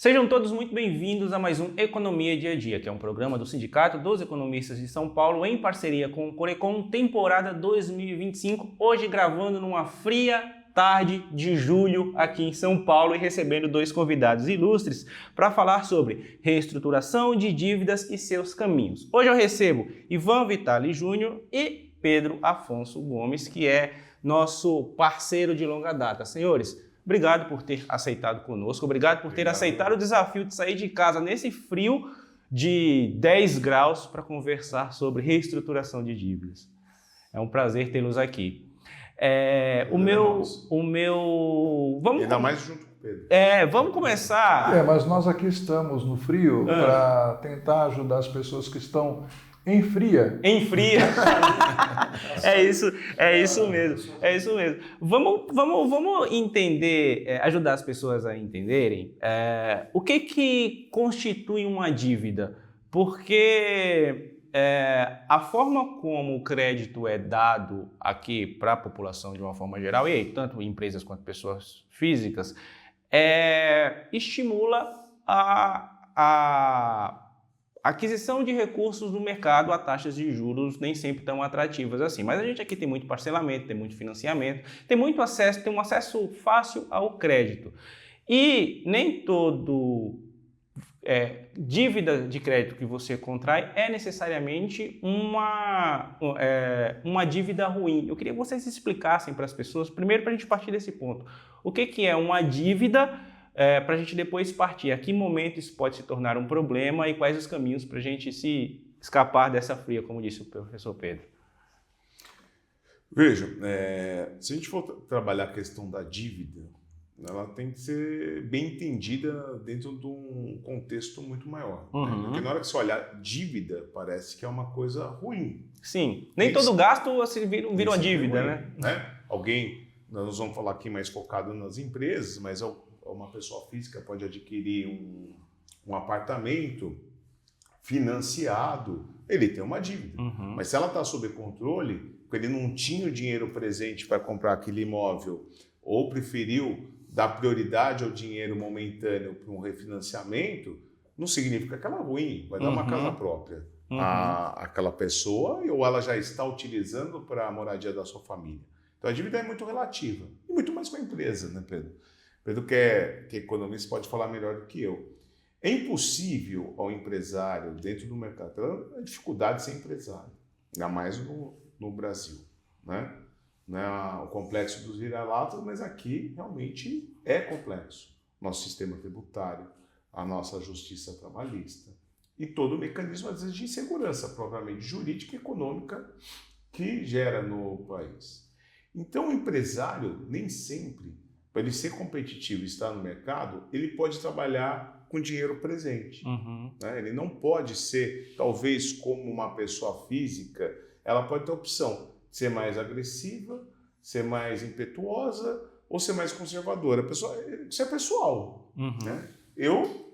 Sejam todos muito bem-vindos a mais um Economia Dia a Dia, que é um programa do Sindicato dos Economistas de São Paulo em parceria com o Corecon, temporada 2025, hoje gravando numa fria tarde de julho aqui em São Paulo e recebendo dois convidados ilustres para falar sobre reestruturação de dívidas e seus caminhos. Hoje eu recebo Ivan Vitali Júnior e Pedro Afonso Gomes, que é nosso parceiro de longa data. Senhores, obrigado por ter aceitado conosco, obrigado por ter aceitado o desafio de sair de casa nesse frio de 10 graus para conversar sobre reestruturação de dívidas. É um prazer tê-los aqui. Ainda mais junto com o Pedro. Vamos começar. Mas nós aqui estamos no frio para tentar ajudar as pessoas que estão em fria. É isso mesmo. Vamos entender, ajudar as pessoas a entenderem o que constitui uma dívida. Porque a forma como o crédito é dado aqui para a população de uma forma geral, e aí, tanto empresas quanto pessoas físicas, estimula a aquisição de recursos no mercado a taxas de juros nem sempre tão atrativas assim. Mas a gente aqui tem muito parcelamento, tem muito financiamento, tem um acesso fácil ao crédito. E nem todo dívida de crédito que você contrai é necessariamente uma dívida ruim. Eu queria que vocês explicassem para as pessoas, primeiro para a gente partir desse ponto, o que é uma dívida, para a gente depois partir. A que momento isso pode se tornar um problema e quais os caminhos para a gente se escapar dessa fria, como disse o professor Pedro. Vejam, se a gente for trabalhar a questão da dívida, ela tem que ser bem entendida dentro de um contexto muito maior. Uhum. Porque na hora que você olhar dívida, parece que é uma coisa ruim. Sim, nem todo gasto vira uma dívida, né? Alguém, nós vamos falar aqui mais focado nas empresas, mas uma pessoa física pode adquirir um apartamento financiado, ele tem uma dívida. Uhum. Mas se ela está sob controle, porque ele não tinha o dinheiro presente para comprar aquele imóvel ou preferiu dar prioridade ao dinheiro momentâneo para um refinanciamento, não significa que ela é ruim, vai dar uma casa própria àquela pessoa ou ela já está utilizando para a moradia da sua família. Então a dívida é muito relativa e muito mais com a empresa, né, Pedro? Pedro, que é economista, pode falar melhor do que eu. É impossível ao empresário, dentro do mercado, a dificuldade de ser empresário, ainda mais no Brasil, né? Não é o complexo dos vira-latas, mas aqui realmente é complexo. Nosso sistema tributário, a nossa justiça trabalhista e todo o mecanismo, às vezes, de insegurança, propriamente jurídica e econômica que gera no país. Então, o empresário, nem sempre, para ele ser competitivo e estar no mercado, ele pode trabalhar com dinheiro presente. Uhum. Né? Ele não pode ser, talvez, como uma pessoa física, ela pode ter a opção de ser mais agressiva, ser mais impetuosa ou ser mais conservadora. Isso é pessoal. Uhum. Né? Eu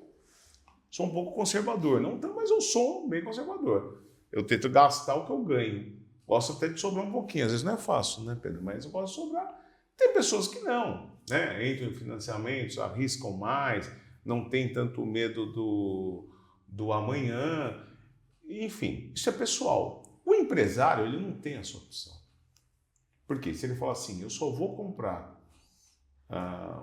sou um pouco conservador, não tanto, mas eu sou bem conservador. Eu tento gastar o que eu ganho. Gosto até de sobrar um pouquinho. Às vezes não é fácil, né, Pedro? Mas eu gosto de sobrar. Tem pessoas que não, né? Entram em financiamentos, arriscam mais, não tem tanto medo do amanhã. Enfim, isso é pessoal. O empresário, ele não tem essa opção. Por quê? Se ele falar assim, eu só vou comprar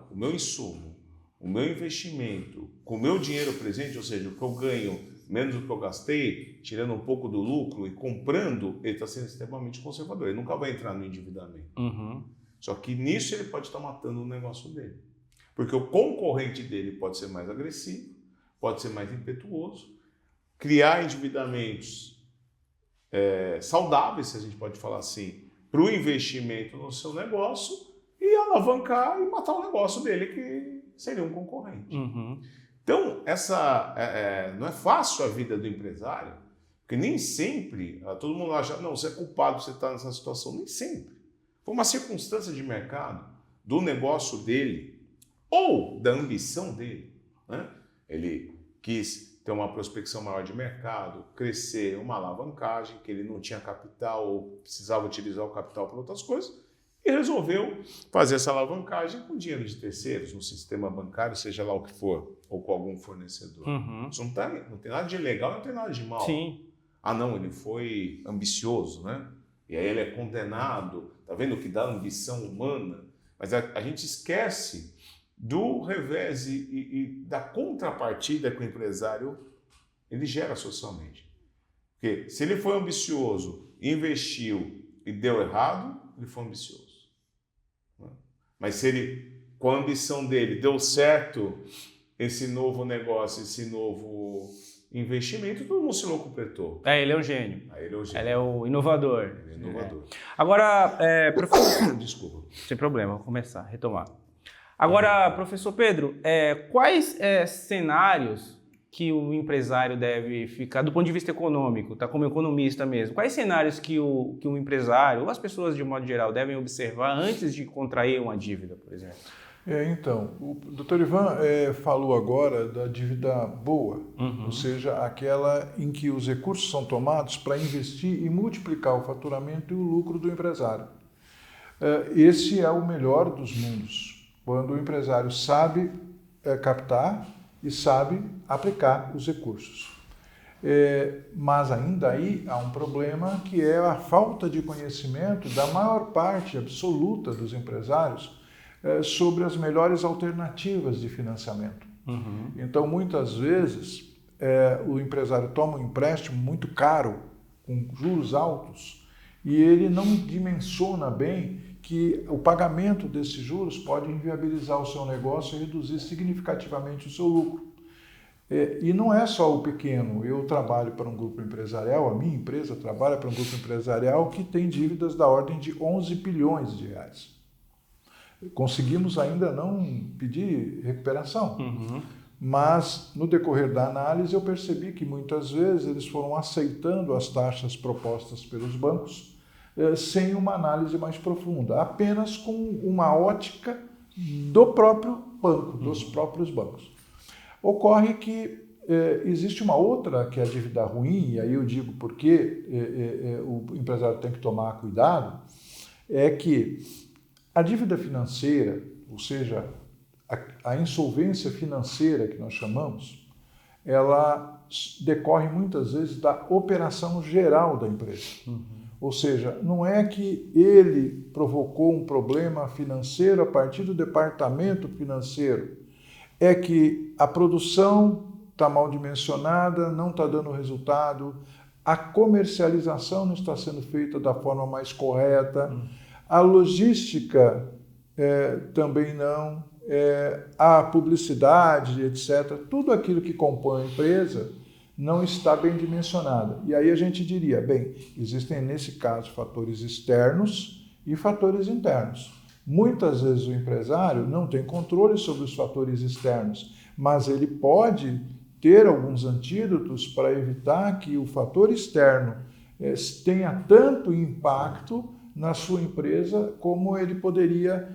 o meu insumo, o meu investimento, com o meu dinheiro presente, ou seja, o que eu ganho menos do que eu gastei, tirando um pouco do lucro e comprando, ele está sendo extremamente conservador. Ele nunca vai entrar no endividamento. Uhum. Só que nisso ele pode estar matando o negócio dele. Porque o concorrente dele pode ser mais agressivo, pode ser mais impetuoso, criar endividamentos saudáveis, se a gente pode falar assim, para o investimento no seu negócio e alavancar e matar o negócio dele, que seria um concorrente. Uhum. Então, não é fácil a vida do empresário, porque nem sempre, todo mundo acha, não, você é culpado, você está nessa situação. Nem sempre. Foi uma circunstância de mercado, do negócio dele, ou da ambição dele. Né? Ele quis ter uma prospecção maior de mercado, crescer, uma alavancagem, que ele não tinha capital ou precisava utilizar o capital para outras coisas, e resolveu fazer essa alavancagem com dinheiro de terceiros, no sistema bancário, seja lá o que for, ou com algum fornecedor. Uhum. Isso não tem nada de ilegal, não tem nada de mal. Sim. Ah, não, ele foi ambicioso, né? E aí ele é condenado. Tá vendo o que dá ambição humana? Mas a gente esquece do revés e da contrapartida que o empresário ele gera socialmente. Porque se ele foi ambicioso, investiu e deu errado, ele foi ambicioso. Né? Mas se ele, com a ambição dele, deu certo esse novo negócio, esse novo investimento, todo mundo se locupetou. Ele é um gênio. Aí ele é o gênio. Ele é o inovador. Ele é inovador. Agora, professor... Desculpa. Sem problema, vou começar, retomar. Agora, professor Pedro, quais cenários que o empresário deve ficar, do ponto de vista econômico, tá, como economista mesmo, quais cenários que o empresário, ou as pessoas de modo geral, devem observar antes de contrair uma dívida, por exemplo? Então, o Dr. Ivan falou agora da dívida boa, ou seja, aquela em que os recursos são tomados para investir e multiplicar o faturamento e o lucro do empresário. Esse é o melhor dos mundos, quando o empresário sabe captar e sabe aplicar os recursos. Mas ainda aí há um problema que é a falta de conhecimento da maior parte absoluta dos empresários sobre as melhores alternativas de financiamento. Então, muitas vezes, o empresário toma um empréstimo muito caro, com juros altos, e ele não dimensiona bem que o pagamento desses juros pode inviabilizar o seu negócio e reduzir significativamente o seu lucro. E não é só o pequeno. Eu trabalho para um grupo empresarial, a minha empresa trabalha para um grupo empresarial que tem dívidas da ordem de 11 bilhões de reais. Conseguimos ainda não pedir recuperação, mas no decorrer da análise eu percebi que muitas vezes eles foram aceitando as taxas propostas pelos bancos sem uma análise mais profunda, apenas com uma ótica do próprio banco, dos próprios bancos. Ocorre que existe uma outra que é a dívida ruim, e aí eu digo porque o empresário tem que tomar cuidado, é que a dívida financeira, ou seja, a insolvência financeira que nós chamamos, ela decorre muitas vezes da operação geral da empresa. Ou seja, não é que ele provocou um problema financeiro a partir do departamento financeiro, é que a produção está mal dimensionada, não está dando resultado, a comercialização não está sendo feita da forma mais correta, a logística também não, a publicidade, etc. Tudo aquilo que compõe a empresa não está bem dimensionada. E aí a gente diria, bem, existem nesse caso fatores externos e fatores internos. Muitas vezes o empresário não tem controle sobre os fatores externos, mas ele pode ter alguns antídotos para evitar que o fator externo tenha tanto impacto na sua empresa como ele poderia,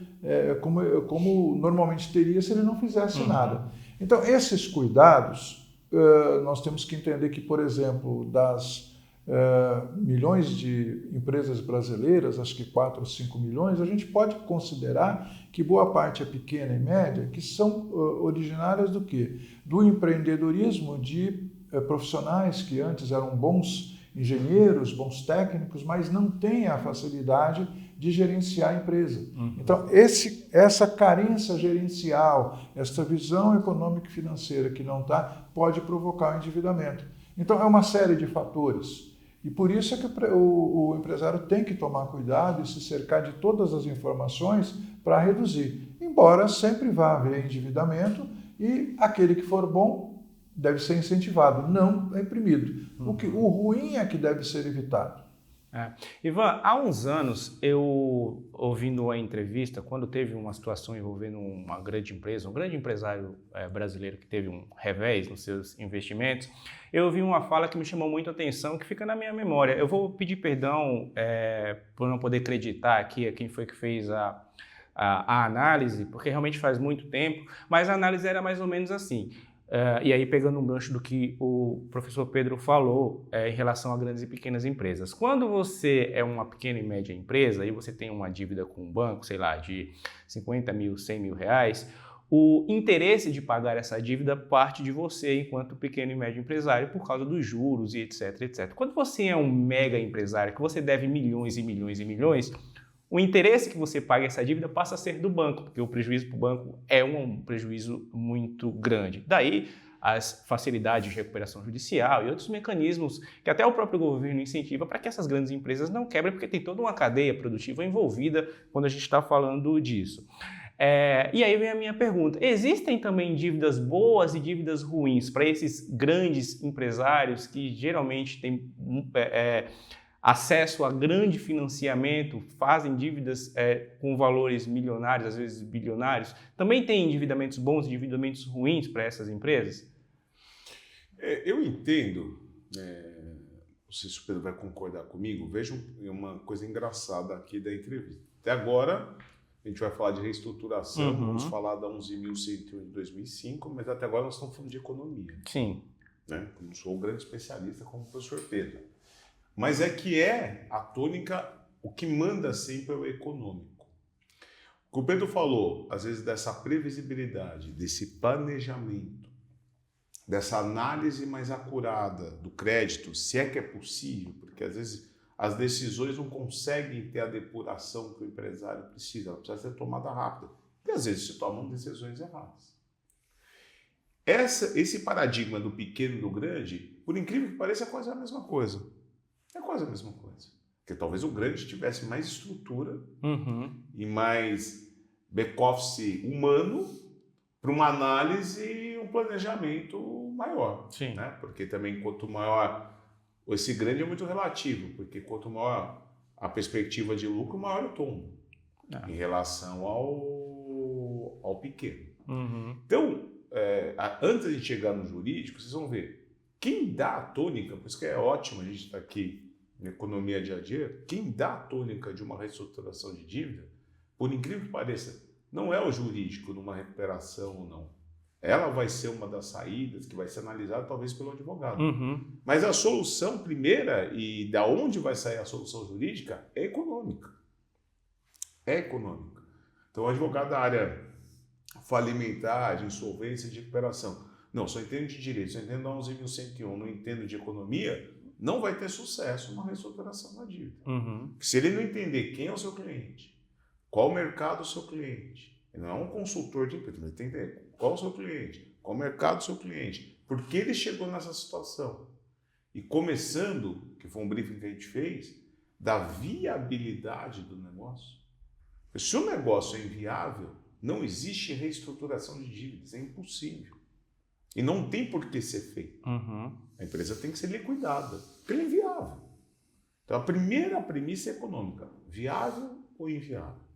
como normalmente teria se ele não fizesse nada. Então, esses cuidados, nós temos que entender que, por exemplo, das milhões de empresas brasileiras, acho que 4 ou 5 milhões, a gente pode considerar que boa parte é pequena e média, que são originárias do quê? Do empreendedorismo de profissionais que antes eram bons engenheiros, bons técnicos, mas não têm a facilidade de gerenciar a empresa. Então, essa carência gerencial, essa visão econômica e financeira que não está, pode provocar o endividamento. Então, é uma série de fatores. E por isso é que o empresário tem que tomar cuidado e se cercar de todas as informações para reduzir. Embora sempre vá haver endividamento e aquele que for bom deve ser incentivado, não reprimido. O ruim é que deve ser evitado. Ivan, há uns anos, eu ouvindo a entrevista, quando teve uma situação envolvendo uma grande empresa, um grande empresário brasileiro que teve um revés nos seus investimentos, eu ouvi uma fala que me chamou muito a atenção, que fica na minha memória. Eu vou pedir perdão por não poder acreditar aqui a quem foi que fez a análise, porque realmente faz muito tempo, mas a análise era mais ou menos assim. E aí, pegando um gancho do que o professor Pedro falou em relação a grandes e pequenas empresas. Quando você é uma pequena e média empresa e você tem uma dívida com um banco, sei lá, de 50 mil, 100 mil reais, o interesse de pagar essa dívida parte de você enquanto pequeno e médio empresário por causa dos juros e etc, etc. Quando você é um mega empresário, que você deve milhões e milhões e milhões, o interesse que você paga essa dívida passa a ser do banco, porque o prejuízo para o banco é um prejuízo muito grande. Daí as facilidades de recuperação judicial e outros mecanismos que até o próprio governo incentiva para que essas grandes empresas não quebrem, porque tem toda uma cadeia produtiva envolvida quando a gente está falando disso. E aí vem a minha pergunta: existem também dívidas boas e dívidas ruins para esses grandes empresários que geralmente têm acesso a grande financiamento, fazem dívidas com valores milionários, às vezes bilionários? Também tem endividamentos bons e endividamentos ruins para essas empresas? Eu entendo, não sei se o Pedro vai concordar comigo, vejo uma coisa engraçada aqui da entrevista. Até agora, a gente vai falar de reestruturação, vamos falar da 11.101 de 2005, mas até agora nós estamos falando de economia. Sim. Né? Eu não sou um grande especialista como o professor Pedro. Mas a tônica, o que manda sempre é o econômico. O que o Pedro falou, às vezes, dessa previsibilidade, desse planejamento, dessa análise mais acurada do crédito, se é que é possível, porque às vezes as decisões não conseguem ter a depuração que o empresário precisa, ela precisa ser tomada rápida, e às vezes se tomam decisões erradas. Esse paradigma do pequeno e do grande, por incrível que pareça, é quase a mesma coisa. É quase a mesma coisa. Porque talvez o grande tivesse mais estrutura e mais back-office humano para uma análise e um planejamento maior. Sim. Né? Porque também quanto maior... Esse grande é muito relativo, porque quanto maior a perspectiva de lucro, maior o tombo em relação ao pequeno. Então, antes de chegar no jurídico, vocês vão ver, quem dá a tônica, por isso que é ótimo a gente estar aqui na economia dia a dia, quem dá a tônica de uma reestruturação de dívida, por incrível que pareça, não é o jurídico numa recuperação ou não. Ela vai ser uma das saídas que vai ser analisada talvez pelo advogado. Mas a solução primeira, e da onde vai sair a solução jurídica, é econômica. É econômica. Então, o advogado da área falimentar, de insolvência e de recuperação, não, só entendo de direito, só entendo da 11.101, não entendo de economia, não vai ter sucesso numa reestruturação da dívida. Se ele não entender quem é o seu cliente, qual o mercado do seu cliente, ele não é um consultor de empresa, ele tem que entender qual o seu cliente, qual o mercado do seu cliente, por que ele chegou nessa situação. E começando, que foi um briefing que a gente fez, da viabilidade do negócio. Porque se o negócio é inviável, não existe reestruturação de dívidas, é impossível. E não tem por que ser feito. A empresa tem que ser liquidada, porque ela é inviável. Então a primeira premissa é econômica, viável ou inviável.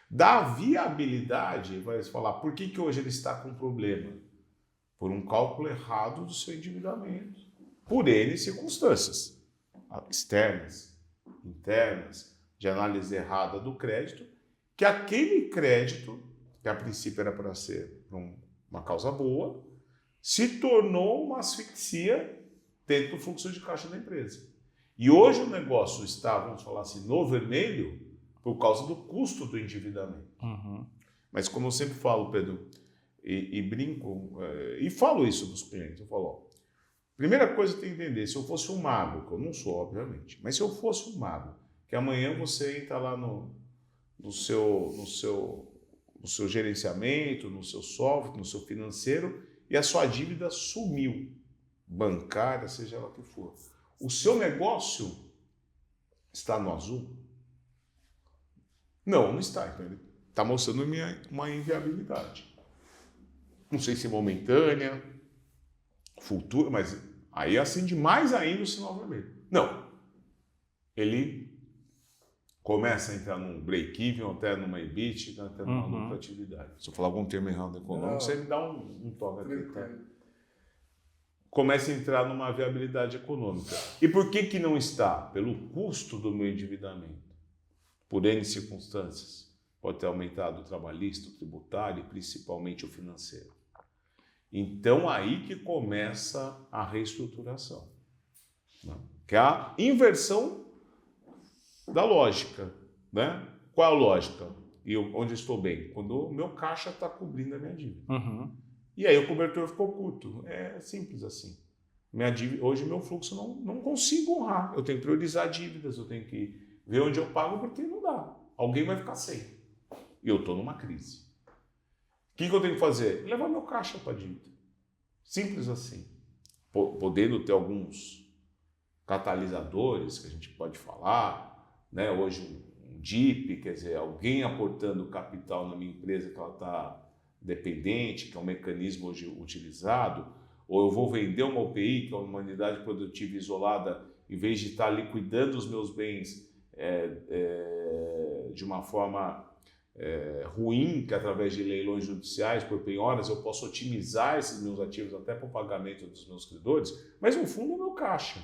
Da viabilidade, vai falar, por que hoje ele está com problema? Por um cálculo errado do seu endividamento, por N circunstâncias, externas, internas, de análise errada do crédito, que aquele crédito, que a princípio era para ser uma causa boa, se tornou uma asfixia dentro do fluxo de caixa da empresa. E hoje o negócio está, vamos falar assim, no vermelho, por causa do custo do endividamento. Mas como eu sempre falo, Pedro, e brinco, e falo isso dos clientes, eu falo, primeira coisa que tem que entender, se eu fosse um mago, que eu não sou, obviamente, mas se eu fosse um mago, que amanhã você entra lá no seu gerenciamento, no seu software, no seu financeiro, e a sua dívida sumiu, bancária, seja ela o que for. O seu negócio está no azul? Não está. Então ele está mostrando uma inviabilidade. Não sei se é momentânea, futura, mas aí acende mais ainda o sinal vermelho. Não. Ele começa a entrar num break-even, até numa EBIT, até numa lucratividade. Se eu falar algum termo errado econômico, você me dá um toque aqui. Tá? Começa a entrar numa viabilidade econômica. E por que não está? Pelo custo do meu endividamento. Por N circunstâncias. Pode ter aumentado o trabalhista, o tributário e principalmente o financeiro. Então, aí que começa a reestruturação. Né? Que é a inversão da lógica. Né? Qual é a lógica? onde eu estou bem? Quando o meu caixa está cobrindo a minha dívida. Uhum. E aí o cobertor ficou curto. É simples assim. Minha dívida, hoje meu fluxo não consigo honrar. Eu tenho que priorizar dívidas, eu tenho que ver onde eu pago porque não dá. Alguém vai ficar sem. E eu estou numa crise. O que eu tenho que fazer? Levar meu caixa para a dívida. Simples assim. Podendo ter alguns catalisadores que a gente pode falar, né? Hoje um DIP, quer dizer, alguém aportando capital na minha empresa que ela está dependente, que é um mecanismo hoje utilizado, ou eu vou vender uma UPI, que é uma unidade produtiva isolada, em vez de estar liquidando os meus bens de uma forma ruim, que através de leilões judiciais por penhoras eu posso otimizar esses meus ativos até para o pagamento dos meus credores, mas no fundo é o meu caixa.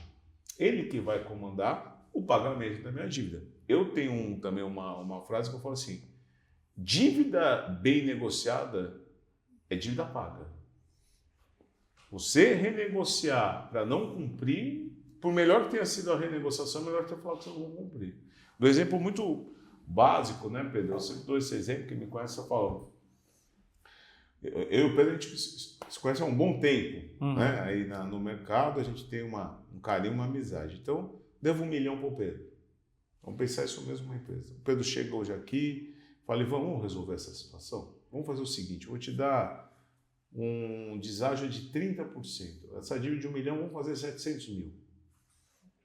Ele que vai comandar o pagamento da minha dívida. Eu tenho também uma frase que eu falo assim: dívida bem negociada é dívida paga. Você renegociar para não cumprir, por melhor que tenha sido a renegociação, é melhor ter falado que você não vai cumprir. Do exemplo muito básico, né, Pedro? Eu sempre dou esse exemplo, quem me conhece, eu falo. Eu e o Pedro, a gente se conhece há um bom tempo, né? Aí no mercado a gente tem um carinho, uma amizade. Então, devo 1 milhão para o Pedro. Vamos pensar isso mesmo uma empresa. O Pedro chega hoje aqui, fala: vamos resolver essa situação? Vamos fazer o seguinte, eu vou te dar um deságio de 30%. Essa dívida de 1 milhão, vamos fazer 700 mil.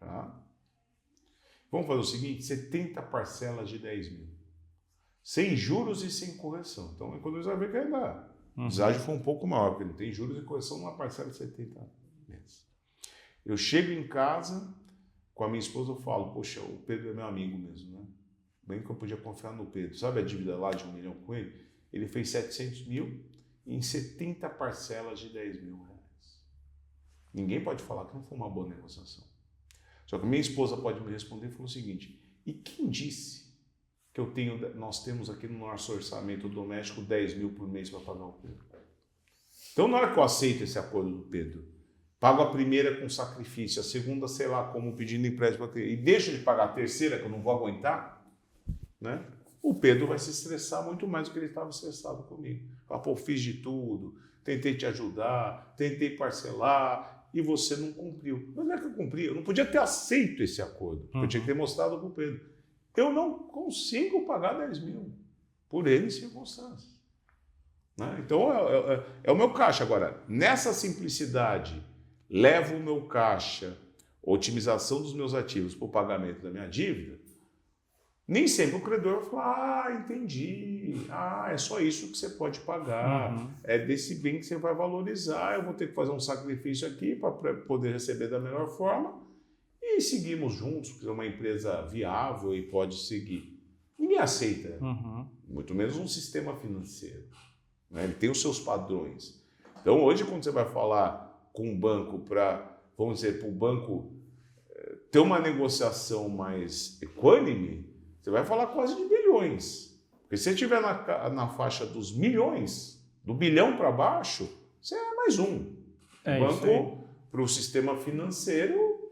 Tá? Vamos fazer o seguinte, 70 parcelas de 10 mil. Sem juros e sem correção. Então, quando você vai ver que ainda o deságio foi um pouco maior, porque não tem juros e correção numa parcela de 70 meses. Eu chego em casa, com a minha esposa, eu falo: poxa, o Pedro é meu amigo mesmo, né? Bem que eu podia confiar no Pedro. Sabe a dívida lá de 1 milhão com ele? Ele fez 700 mil em 70 parcelas de 10 mil reais. Ninguém pode falar que não foi uma boa negociação. Só que minha esposa pode me responder e falar o seguinte: e quem disse que nós temos aqui no nosso orçamento doméstico 10 mil por mês para pagar o Pedro? Então, na hora que eu aceito esse acordo do Pedro, pago a primeira com sacrifício, a segunda, sei lá, como pedindo empréstimo, e deixo de pagar a terceira, que eu não vou aguentar, né? O Pedro vai se estressar muito mais do que ele estava estressado comigo. Fala: pô, fiz de tudo, tentei te ajudar, tentei parcelar, e você não cumpriu. Mas não é que eu cumpri, eu não podia ter aceito esse acordo. Eu tinha que ter mostrado para o Pedro: eu não consigo pagar 10 mil por N circunstâncias. Né? Então, é o meu caixa. Agora, nessa simplicidade, levo o meu caixa, otimização dos meus ativos para o pagamento da minha dívida, nem sempre o credor vai falar: entendi, é só isso que você pode pagar, é desse bem que você vai valorizar, eu vou ter que fazer um sacrifício aqui para poder receber da melhor forma, e seguimos juntos, porque é uma empresa viável e pode seguir. Ninguém aceita, muito menos um sistema financeiro. Né? Ele tem os seus padrões. Então, hoje, quando você vai falar com um banco vamos dizer, para o banco ter uma negociação mais equânime, você vai falar quase de bilhões. Porque se você estiver na faixa dos milhões, do bilhão para baixo, você é mais um. O banco, para o sistema financeiro,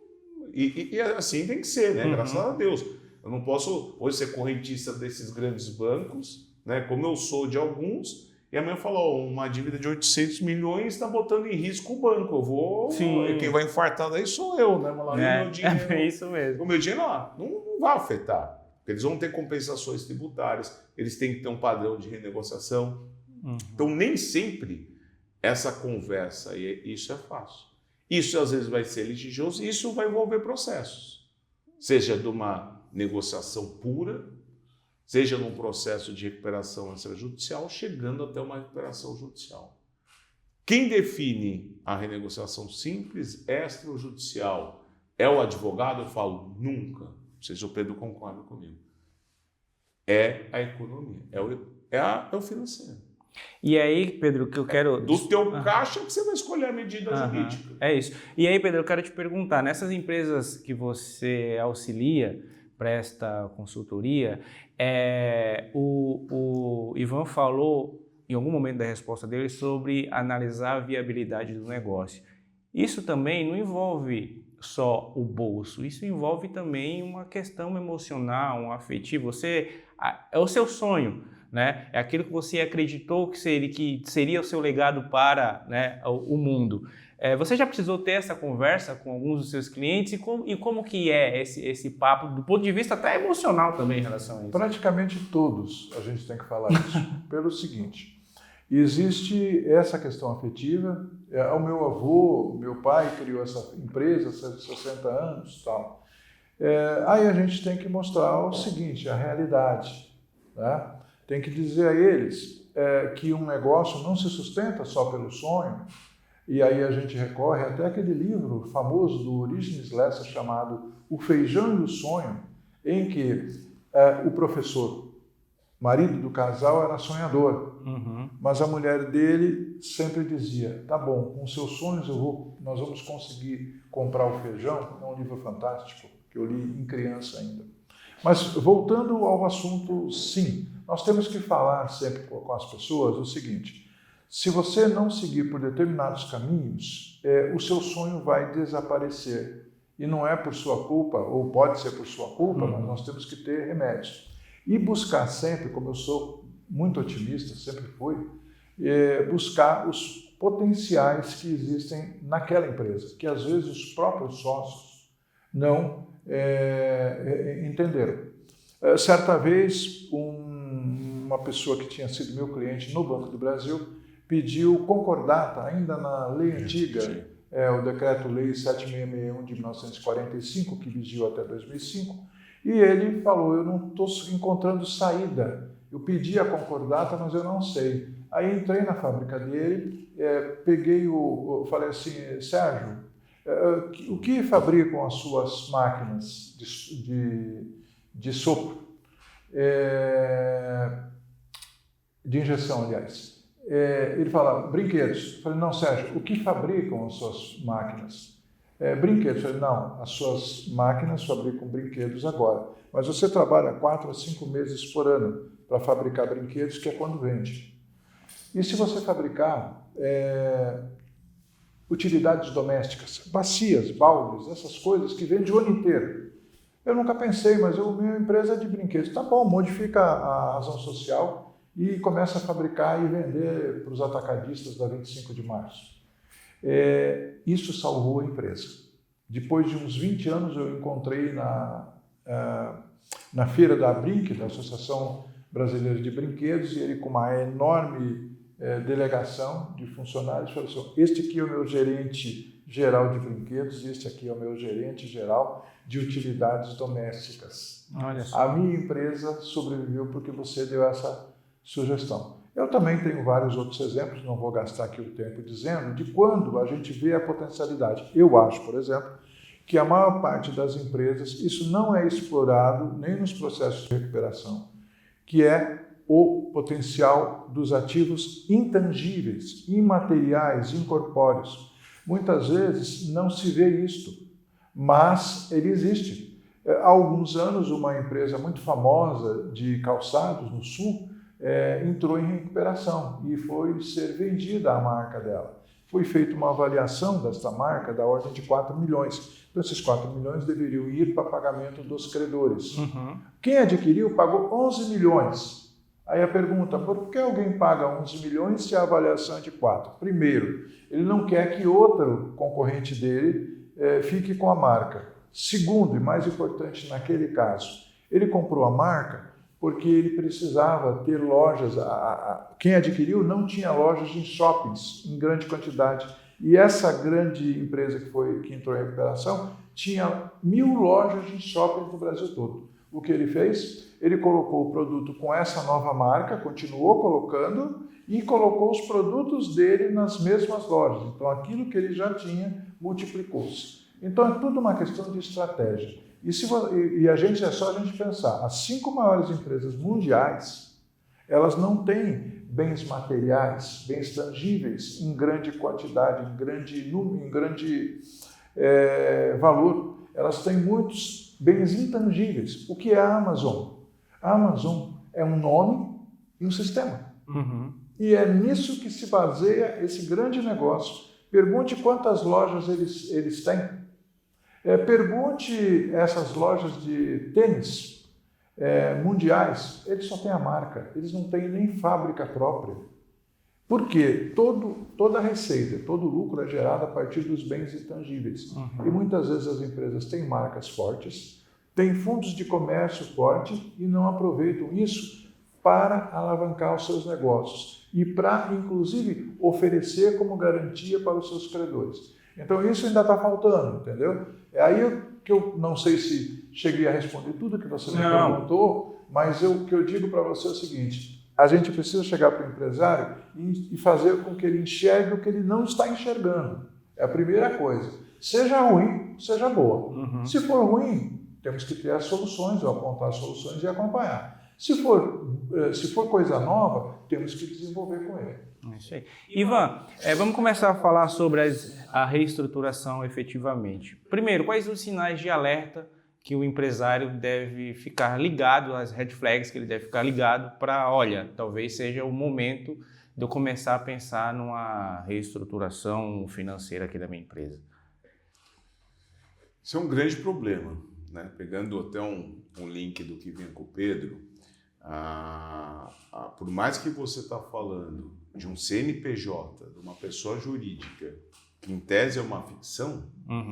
e assim tem que ser, né? Graças a Deus. Eu não posso hoje ser correntista desses grandes bancos, né? Como eu sou de alguns, e amanhã falou: uma dívida de 800 milhões está botando em risco o banco. Eu vou. Sim. Quem vai infartar daí sou eu, né? Mas lá meu dinheiro, é isso mesmo. O meu dinheiro lá não vai afetar. Porque eles vão ter compensações tributárias, eles têm que ter um padrão de renegociação. Então, nem sempre essa conversa, e isso é fácil. Isso às vezes vai ser litigioso e isso vai envolver processos. Seja de uma negociação pura, seja num processo de recuperação extrajudicial, chegando até uma recuperação judicial. Quem define a renegociação simples, extrajudicial, é o advogado? Eu falo: nunca. Não sei se o Pedro concorda comigo. É a economia, é o financeiro. E aí, Pedro, o que eu quero... Do teu caixa que você vai escolher a medida jurídica. É isso. E aí, Pedro, eu quero te perguntar, nessas empresas que você auxilia, presta consultoria, o Ivan falou, em algum momento da resposta dele, sobre analisar a viabilidade do negócio. Isso também não envolve só o bolso, isso envolve também uma questão emocional, um afetivo. É o seu sonho, né? É aquilo que você acreditou que seria o seu legado para, né, o mundo. Você já precisou ter essa conversa com alguns dos seus clientes e como que é esse papo, do ponto de vista até emocional também em relação a isso? Praticamente todos a gente tem que falar isso, pelo seguinte, existe essa questão afetiva, o meu avô, meu pai criou essa empresa há 60 anos e tal. Aí a gente tem que mostrar o seguinte, a realidade, né? Tem que dizer a eles que um negócio não se sustenta só pelo sonho, e aí a gente recorre até aquele livro famoso do Orígenes Lessa chamado O Feijão e o Sonho, em que o professor, marido do casal, era sonhador, mas a mulher dele sempre dizia, tá bom, com seus sonhos nós vamos conseguir comprar o feijão. É um livro fantástico, que eu li em criança ainda. Mas voltando ao assunto, sim, nós temos que falar sempre com as pessoas o seguinte, se você não seguir por determinados caminhos, o seu sonho vai desaparecer. E não é por sua culpa, ou pode ser por sua culpa, mas nós temos que ter remédios. E buscar sempre, como eu sou muito otimista, sempre fui, buscar os potenciais que existem naquela empresa, que às vezes os próprios sócios não entenderam. Certa vez, uma pessoa que tinha sido meu cliente no Banco do Brasil pediu concordata, ainda na lei antiga, o Decreto-Lei 7661 de 1945, que vigiu até 2005, e ele falou, eu não estou encontrando saída, eu pedi a concordata, mas eu não sei. Aí entrei na fábrica dele, falei assim, Sérgio, o que fabricam as suas máquinas de sopro? De injeção, aliás. Ele fala, brinquedos. Eu falei, não, Sérgio, o que fabricam as suas máquinas? Brinquedos. Eu falei, não, as suas máquinas fabricam brinquedos agora, mas você trabalha 4 a 5 meses por ano para fabricar brinquedos, que é quando vende. E se você fabricar utilidades domésticas, bacias, baldes, essas coisas que vendem o ano inteiro? Eu nunca pensei, mas minha empresa é de brinquedos. Tá bom, modifica a razão social e começa a fabricar e vender para os atacadistas da 25 de março. Isso salvou a empresa. Depois de uns 20 anos, eu encontrei na feira da Brinque, da Associação Brasileira de Brinquedos, e ele com uma enorme delegação de funcionários falou assim, este aqui é o meu gerente geral de brinquedos e este aqui é o meu gerente geral de utilidades domésticas. Olha só. A minha empresa sobreviveu porque você deu essa sugestão. Eu também tenho vários outros exemplos, não vou gastar aqui o tempo dizendo, de quando a gente vê a potencialidade. Eu acho, por exemplo, que a maior parte das empresas, isso não é explorado nem nos processos de recuperação, que é o potencial dos ativos intangíveis, imateriais, incorpóreos. Muitas vezes não se vê isto, mas ele existe. Há alguns anos, uma empresa muito famosa de calçados no Sul entrou em recuperação e foi ser vendida a marca dela. Foi feita uma avaliação desta marca da ordem de 4 milhões. Então, esses 4 milhões deveriam ir para pagamento dos credores. Quem adquiriu pagou 11 milhões. Aí a pergunta, por que alguém paga 11 milhões se a avaliação é de 4? Primeiro, ele não quer que outro concorrente dele fique com a marca. Segundo, e mais importante naquele caso, ele comprou a marca porque ele precisava ter lojas. Quem adquiriu não tinha lojas em shoppings em grande quantidade. E essa grande empresa que entrou em recuperação tinha 1000 lojas em shoppings no Brasil todo. O que ele fez? Ele colocou o produto com essa nova marca, continuou colocando e colocou os produtos dele nas mesmas lojas. Então, aquilo que ele já tinha multiplicou-se. Então, é tudo uma questão de estratégia. É só a gente pensar, as 5 maiores empresas mundiais, elas não têm bens materiais, bens tangíveis em grande quantidade, em grande valor. Elas têm muitos bens intangíveis. O que é a Amazon? A Amazon é um nome e um sistema. E é nisso que se baseia esse grande negócio. Pergunte quantas lojas eles têm. Pergunte essas lojas de tênis. mundiais, eles só têm a marca, eles não têm nem fábrica própria. Porque toda a receita, todo o lucro é gerado a partir dos bens intangíveis. E muitas vezes as empresas têm marcas fortes, têm fundos de comércio fortes e não aproveitam isso para alavancar os seus negócios e para, inclusive, oferecer como garantia para os seus credores. Então isso ainda está faltando, entendeu? É aí que eu não sei se cheguei a responder tudo que você me perguntou, mas o que eu digo para você é o seguinte: a gente precisa chegar para o empresário e fazer com que ele enxergue o que ele não está enxergando. É a primeira coisa. Seja ruim, seja boa. Se for ruim, temos que ter as soluções, ou apontar as soluções e acompanhar. Se for coisa nova, temos que desenvolver com ele. É isso aí. Ivan, vamos começar a falar sobre a reestruturação efetivamente. Primeiro, quais os sinais de alerta que o empresário deve ficar ligado, as red flags que ele deve ficar ligado para, olha, talvez seja o momento de eu começar a pensar numa reestruturação financeira aqui da minha empresa? Isso é um grande problema, né? Pegando até um link do que vinha com o Pedro, por mais que você está falando de um CNPJ, de uma pessoa jurídica, que em tese é uma ficção,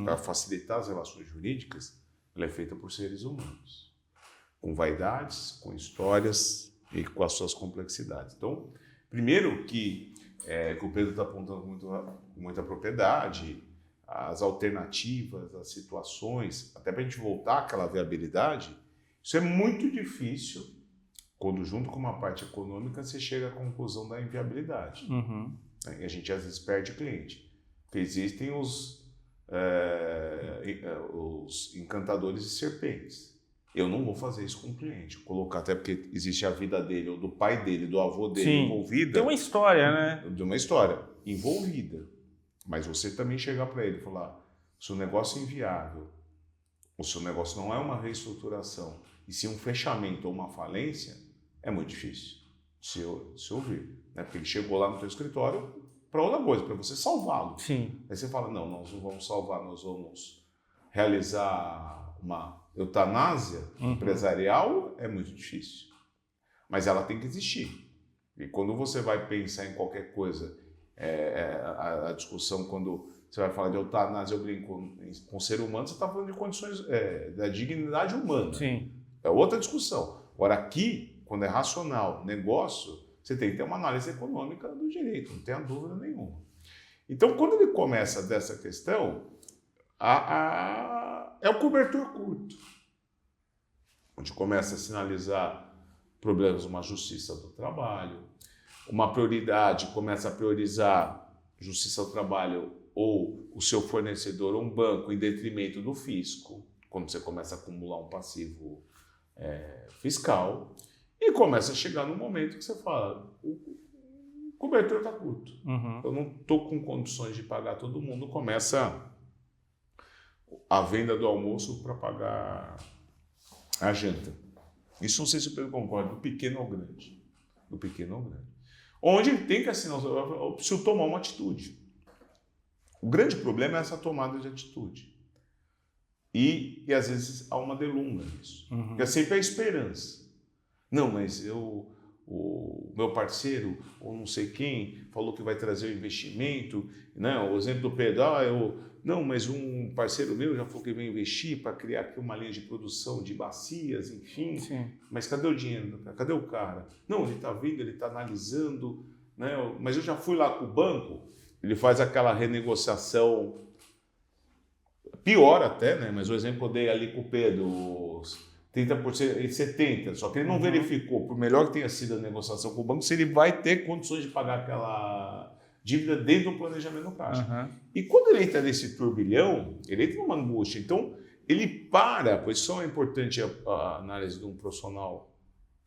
para facilitar as relações jurídicas, ela é feita por seres humanos, com vaidades, com histórias e com as suas complexidades. Então, primeiro que o Pedro está apontando com muita propriedade, as alternativas, as situações, até para a gente voltar àquela viabilidade, isso é muito difícil quando, junto com uma parte econômica, você chega à conclusão da inviabilidade. E a gente, às vezes, perde o cliente. Porque existem os encantadores de serpentes. Eu não vou fazer isso com o cliente. Colocar, até porque existe a vida dele, ou do pai dele, do avô dele envolvida. Tem uma história, né? De uma história envolvida. Mas você também chegar para ele e falar: se o negócio é inviável, o seu negócio não é uma reestruturação, e sim um fechamento ou uma falência, é muito difícil se ouvir. Né? Porque ele chegou lá no teu escritório para outra coisa, para você salvá-lo. Sim. Aí você fala: não, nós não vamos salvar, nós vamos realizar uma eutanásia empresarial, é muito difícil. Mas ela tem que existir. E quando você vai pensar em qualquer coisa, a discussão, quando você vai falar de eutanásia, eu brinco com o ser humano, você está falando de condições da dignidade humana. Sim. É outra discussão. Agora, aqui, quando é racional, negócio, você tem que ter uma análise econômica do direito, não tenha dúvida nenhuma. Então, quando ele começa dessa questão, é o cobertor curto, onde começa a sinalizar problemas numa justiça do trabalho, uma prioridade, começa a priorizar justiça do trabalho ou o seu fornecedor ou um banco em detrimento do fisco, quando você começa a acumular um passivo fiscal, e começa a chegar no momento que você fala: o cobertor está curto, eu não estou com condições de pagar todo mundo, começa a venda do almoço para pagar a janta. Isso não sei se o Pedro concorda, do pequeno ao grande. Do pequeno ao grande. Onde ele tem que assinar, eu preciso tomar uma atitude. O grande problema é essa tomada de atitude. E às vezes há uma delonga nisso. Porque é sempre a esperança. Não, mas o meu parceiro, ou não sei quem, falou que vai trazer o investimento. Não, o exemplo do Pedro, não, mas um parceiro meu já falou que vai investir para criar aqui uma linha de produção de bacias, enfim. Sim. Mas cadê o dinheiro? Cadê o cara? Não, ele está vindo, ele está analisando, né? Mas eu já fui lá com o banco, ele faz aquela renegociação, pior até, né? Mas o exemplo que eu dei ali com o Pedro, 30% e 70%, só que ele não verificou, por melhor que tenha sido a negociação com o banco, se ele vai ter condições de pagar aquela dívida dentro do planejamento do caixa. E quando ele entra nesse turbilhão, ele entra numa angústia. Então, ele para, pois só é importante a análise de um profissional,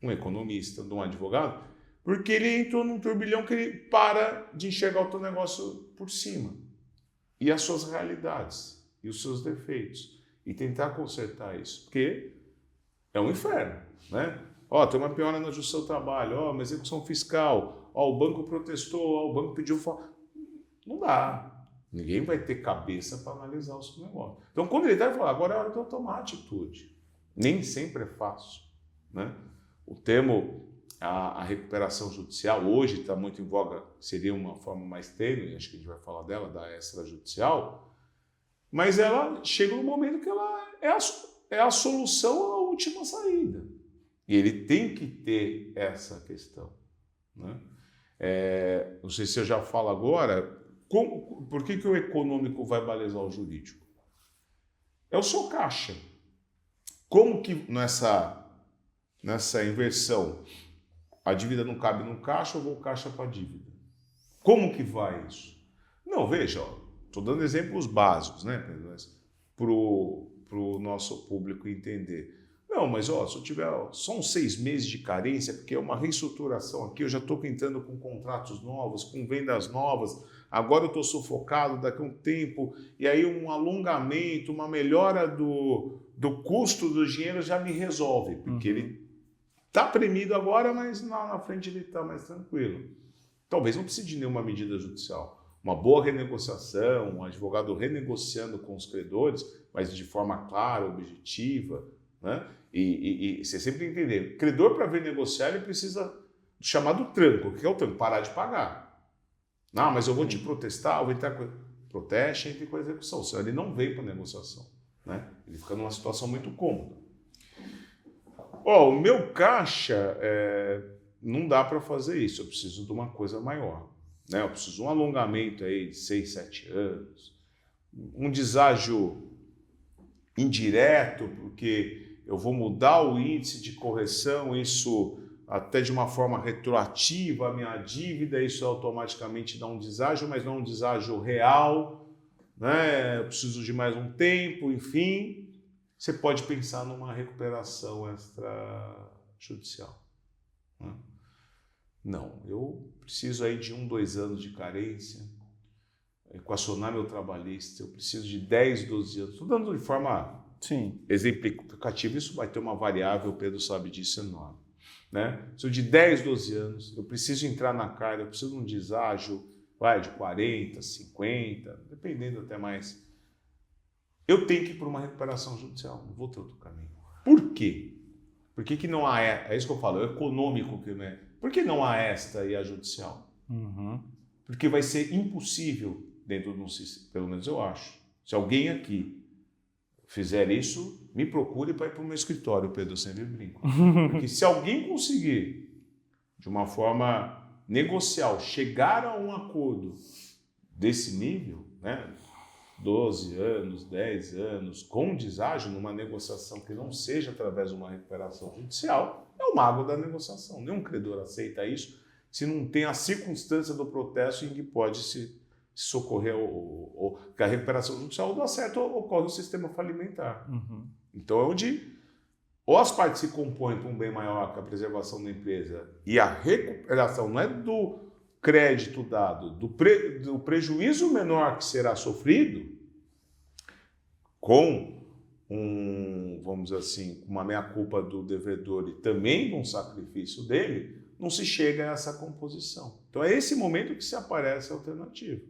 um economista, de um advogado, porque ele entrou num turbilhão que ele para de enxergar o teu negócio por cima. E as suas realidades, e os seus defeitos. E tentar consertar isso. Porque é um inferno, né? Tem uma piora na justiça do trabalho, uma execução fiscal, o banco protestou, o banco pediu... Não dá. Ninguém vai ter cabeça para analisar o seu negócio. Então, quando ele está, ele fala: agora é a hora de eu tomar atitude. Nem sempre é fácil. né? O termo, a recuperação judicial, hoje está muito em voga, seria uma forma mais tênue, acho que a gente vai falar dela, da extrajudicial, mas ela chega no momento que ela é a solução à última saída. E ele tem que ter essa questão, né? Não sei se eu já falo agora, por que o econômico vai balizar o jurídico? É o seu caixa. Como que nessa inversão a dívida não cabe no caixa ou o caixa para a dívida? Como que vai isso? Não, veja, estou dando exemplos básicos, né, para o nosso público entender. Não, mas se eu tiver só uns 6 meses de carência, porque é uma reestruturação aqui, eu já estou entrando com contratos novos, com vendas novas, agora eu estou sufocado daqui a um tempo, e aí um alongamento, uma melhora do custo do dinheiro já me resolve, porque ele está premido agora, mas lá na frente ele está mais tranquilo. Talvez não precise de nenhuma medida judicial. Uma boa renegociação, um advogado renegociando com os credores, mas de forma clara, objetiva, né? E você sempre entender, o credor para vir negociar ele precisa do chamado tranco. O que é o tranco? Parar de pagar. Não, mas eu vou te protestar, eu vou entrar com... Proteste e entre com a execução, senão ele não vem para a negociação, né? Ele fica numa situação muito cômoda. O meu caixa, não dá para fazer isso, eu preciso de uma coisa maior, né? Eu preciso de um alongamento aí de 6, 7 anos, um deságio indireto, porque eu vou mudar o índice de correção, isso até de uma forma retroativa, a minha dívida, isso automaticamente dá um deságio, mas não um deságio real, né? Eu preciso de mais um tempo, enfim. Você pode pensar numa recuperação extrajudicial, né? Não, eu preciso aí de 1, 2 anos de carência, equacionar meu trabalhista, eu preciso de 10, 12 anos, estou dando de forma exemplificativa, isso vai ter uma variável, o Pedro sabe disso, enorme, né? Preciso de 10, 12 anos, eu preciso entrar na carga, eu preciso de um deságio, de 40, 50, dependendo até mais. Eu tenho que ir para uma recuperação judicial, não vou ter outro caminho. Por quê? Por que não há, é isso que eu falo, é econômico que não é. Por que não há esta e a judicial? Porque vai ser impossível dentro de um sistema, pelo menos eu acho. Se alguém aqui fizer isso, me procure para ir para o meu escritório, Pedro, eu sempre brinco. Porque se alguém conseguir, de uma forma negocial, chegar a um acordo desse nível, né? 12 anos, 10 anos, com deságio numa negociação que não seja através de uma recuperação judicial, é o mago da negociação. Nenhum credor aceita isso se não tem a circunstância do protesto em que pode se socorrer, que a recuperação judicial dá certo, ocorre o sistema falimentar. Então é onde ou as partes se compõem para um bem maior que a preservação da empresa e a recuperação não é do crédito dado, do prejuízo menor que será sofrido com vamos dizer assim, uma meia-culpa do devedor e também com um sacrifício dele, não se chega a essa composição. Então é esse momento que se aparece a alternativa.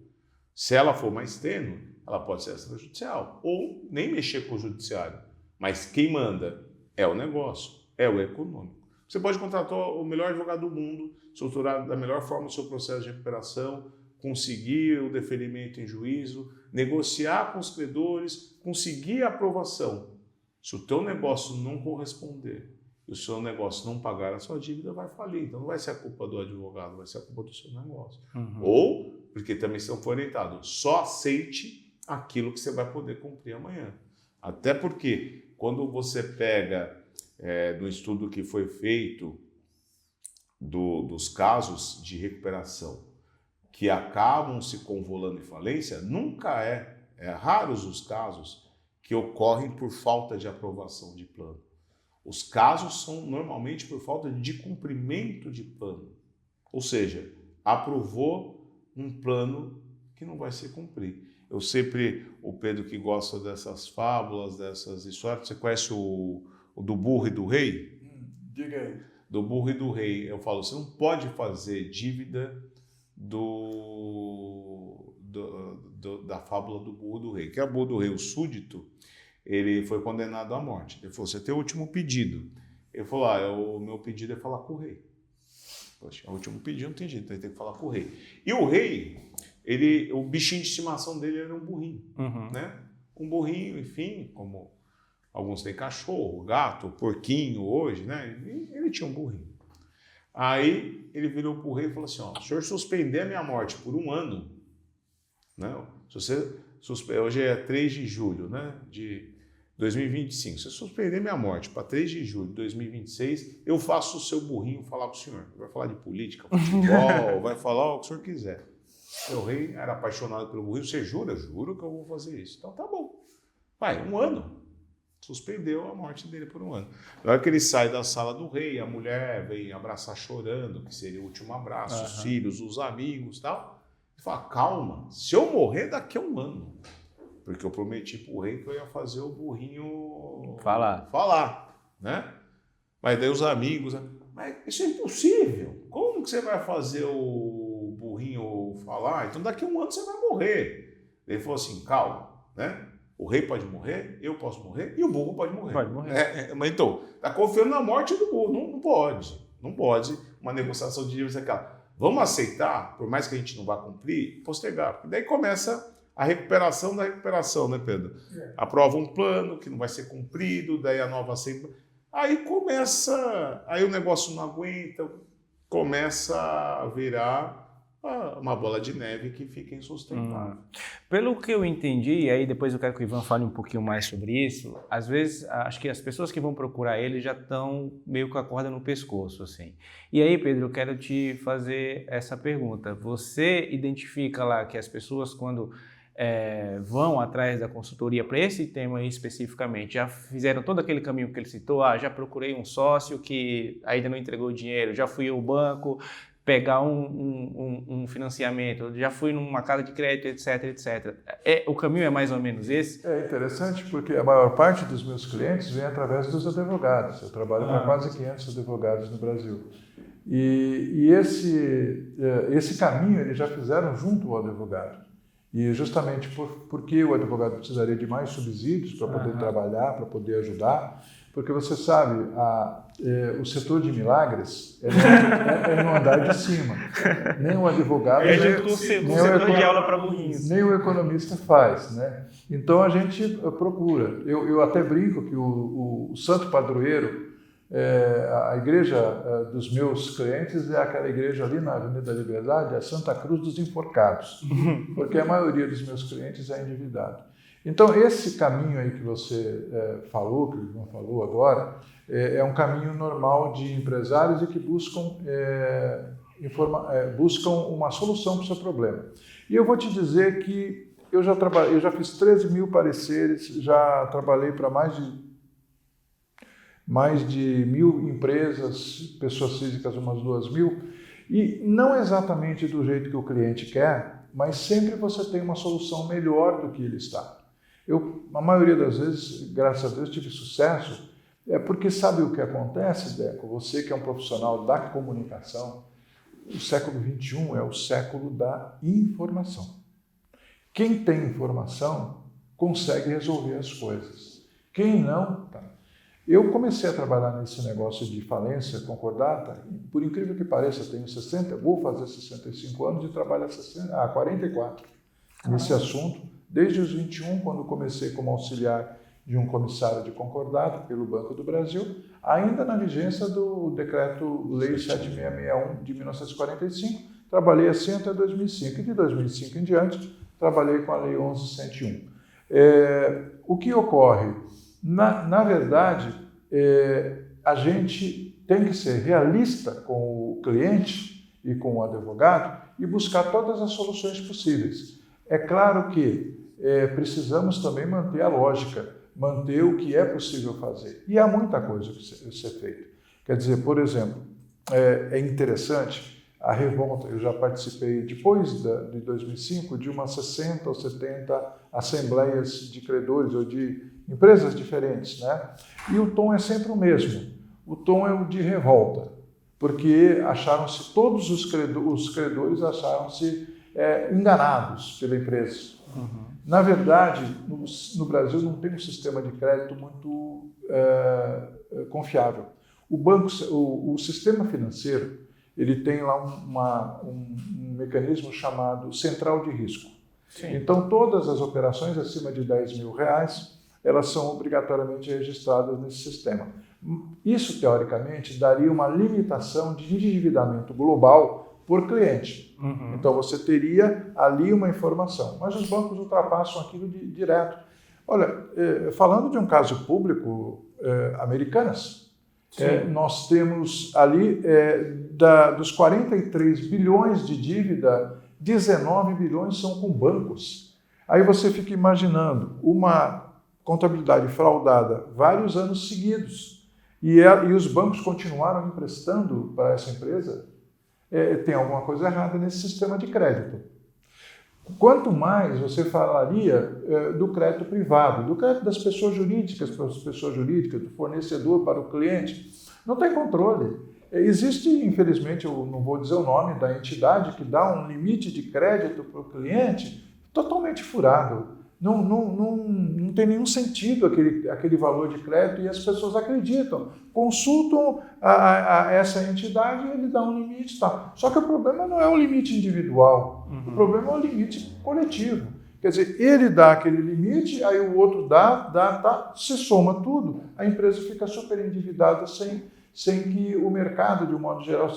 Se ela for mais tênue, ela pode ser extrajudicial ou nem mexer com o judiciário, mas quem manda é o negócio, é o econômico. Você pode contratar o melhor advogado do mundo, estruturar da melhor forma o seu processo de recuperação, conseguir o deferimento em juízo, negociar com os credores, conseguir a aprovação. Se o teu negócio não corresponder e o seu negócio não pagar a sua dívida, vai falir. Então não vai ser a culpa do advogado, vai ser a culpa do seu negócio. Ou, porque também estão orientados, só aceite aquilo que você vai poder cumprir amanhã. Até porque quando você pega no estudo que foi feito dos casos de recuperação que acabam se convolando em falência, nunca é raros os casos que ocorrem por falta de aprovação de plano. Os casos são normalmente por falta de cumprimento de plano. Ou seja, aprovou um plano que não vai se cumprir. Eu sempre, o Pedro que gosta dessas fábulas, dessas histórias, você conhece o do burro e do rei? Diga aí. Do burro e do rei. Eu falo, você não pode fazer dívida da fábula do burro e do rei. Que é o burro do rei, o súdito, ele foi condenado à morte. Ele falou, você tem o último pedido. Ele falou, o meu pedido é falar com o rei. Poxa, o último pedido não tem jeito, então tem que falar com o rei. E o rei, o bichinho de estimação dele era um burrinho, né? Um burrinho, enfim, como alguns têm cachorro, gato, porquinho hoje, né? Ele tinha um burrinho. Aí ele virou para o rei e falou assim, o senhor suspender a minha morte por 1 ano, né? Se você hoje é 3 de julho, né? De 2025. Se você suspender minha morte para 3 de julho de 2026, eu faço o seu burrinho falar para o senhor. Vai falar de política, futebol, vai falar o que o senhor quiser. O rei era apaixonado pelo burrinho. Você jura? Juro que eu vou fazer isso. Então tá bom. Vai, 1 ano. Suspendeu a morte dele por 1 ano. Na hora que ele sai da sala do rei, a mulher vem abraçar chorando, que seria o último abraço, os filhos, os amigos e tal. Ele fala, calma, se eu morrer daqui a 1 ano, porque eu prometi pro rei que eu ia fazer o burrinho falar, né? Mas daí os amigos, mas isso é impossível. Como que você vai fazer o burrinho falar? Então daqui a 1 ano você vai morrer. Ele falou assim, calma, né? O rei pode morrer, eu posso morrer e o burro pode morrer. Pode morrer. Mas então, tá confiando na morte do burro. Não pode. Não pode uma negociação de dívidas aquela. Vamos aceitar, por mais que a gente não vá cumprir, postergar. Porque daí começa a recuperação da recuperação, né, Pedro? Aprova um plano que não vai ser cumprido, daí a nova assembleia. Aí começa, aí o negócio não aguenta, começa a virar uma bola de neve que fica insustentável. Pelo que eu entendi, e aí depois eu quero que o Ivan fale um pouquinho mais sobre isso, às vezes acho que as pessoas que vão procurar ele já estão meio com a corda no pescoço, assim. E aí, Pedro, eu quero te fazer essa pergunta. Você identifica lá que as pessoas, quando vão atrás da consultoria para esse tema aí especificamente, já fizeram todo aquele caminho que ele citou? Já procurei um sócio que ainda não entregou o dinheiro, já fui ao banco pegar um financiamento, já fui numa casa de crédito, etc, etc. O caminho é mais ou menos esse? É interessante porque a maior parte dos meus clientes vem através dos advogados. Eu trabalho para quase 500 advogados no Brasil. E esse caminho eles já fizeram junto ao advogado. E justamente porque o advogado precisaria de mais subsídios para poder trabalhar, para poder ajudar, porque você sabe, o setor de milagres é no andar de cima. Nem o advogado, nem o economista faz, né? Então a gente procura. Eu até brinco que o santo padroeiro, a igreja dos meus clientes é aquela igreja ali na Avenida da Liberdade, a Santa Cruz dos Enforcados, porque a maioria dos meus clientes é endividado. Então, esse caminho aí que você falou, que o Ivan falou agora, é um caminho normal de empresários e que buscam uma solução para o seu problema. E eu vou te dizer que eu já fiz 13 mil pareceres, já trabalhei para mais de 1.000 empresas, pessoas físicas umas 2.000, e não exatamente do jeito que o cliente quer, mas sempre você tem uma solução melhor do que ele está. A maioria das vezes, graças a Deus, tive sucesso, porque sabe o que acontece, Deco? Você que é um profissional da comunicação, o século XXI é o século da informação. Quem tem informação consegue resolver as coisas. Quem não, tá. Eu comecei a trabalhar nesse negócio de falência concordata, por incrível que pareça, vou fazer 65 anos e trabalho há 44 nesse assunto. Desde os 21, quando comecei como auxiliar de um comissário de concordata pelo Banco do Brasil, ainda na vigência do Decreto-Lei 7661 de 1945, trabalhei assim até 2005. E de 2005 em diante, trabalhei com a Lei 11.101. O que ocorre? Na verdade, a gente tem que ser realista com o cliente e com o advogado e buscar todas as soluções possíveis. É claro que precisamos também manter a lógica, manter o que é possível fazer. E há muita coisa que ser feita. Quer dizer, por exemplo, é interessante a revolta. Eu já participei, depois de 2005, de umas 60 ou 70 assembleias de credores ou de empresas diferentes, né? E o tom é sempre o mesmo. O tom é o de revolta, porque todos os credores acharam-se enganados pela empresa. Na verdade, no Brasil não tem um sistema de crédito muito confiável. O sistema financeiro, ele tem lá um mecanismo chamado central de risco. Sim. Então, todas as operações acima de R$10 mil, elas são obrigatoriamente registradas nesse sistema. Isso, teoricamente, daria uma limitação de endividamento global por cliente. Uhum. Então, você teria ali uma informação. Mas os bancos ultrapassam aquilo direto. Olha, falando de um caso público, Americanas, nós temos ali, dos 43 bilhões de dívida, 19 bilhões são com bancos. Aí você fica imaginando uma contabilidade fraudada vários anos seguidos e os bancos continuaram emprestando para essa empresa. Tem alguma coisa errada nesse sistema de crédito. Quanto mais você falaria do crédito privado, do crédito das pessoas jurídicas para as pessoas jurídicas, do fornecedor para o cliente, não tem controle. Existe, infelizmente, eu não vou dizer o nome da entidade, que dá um limite de crédito para o cliente totalmente furado. Não tem nenhum sentido aquele valor de crédito e as pessoas acreditam, consultam a essa entidade e ele dá um limite. Tá. Só que o problema não é o limite individual, o problema é o limite coletivo. Quer dizer, ele dá aquele limite, aí o outro dá, se soma tudo, a empresa fica super endividada sem que o mercado, de um modo geral,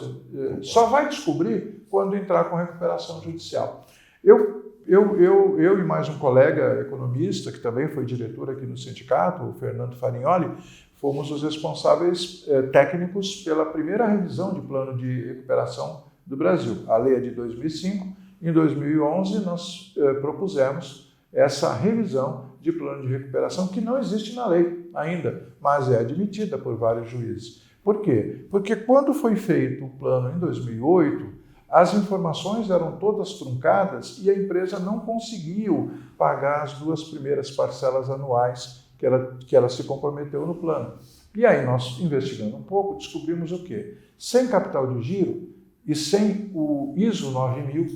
só vai descobrir quando entrar com recuperação judicial. Eu e mais um colega economista, que também foi diretor aqui no sindicato, o Fernando Farignoli, fomos os responsáveis técnicos pela primeira revisão de plano de recuperação do Brasil. A lei é de 2005. Em 2011, nós propusemos essa revisão de plano de recuperação, que não existe na lei ainda, mas é admitida por vários juízes. Por quê? Porque quando foi feito o plano em 2008, as informações eram todas truncadas e a empresa não conseguiu pagar as 2 primeiras parcelas anuais que ela se comprometeu no plano. E aí nós, investigando um pouco, descobrimos o quê? Sem capital de giro e sem o ISO 9000,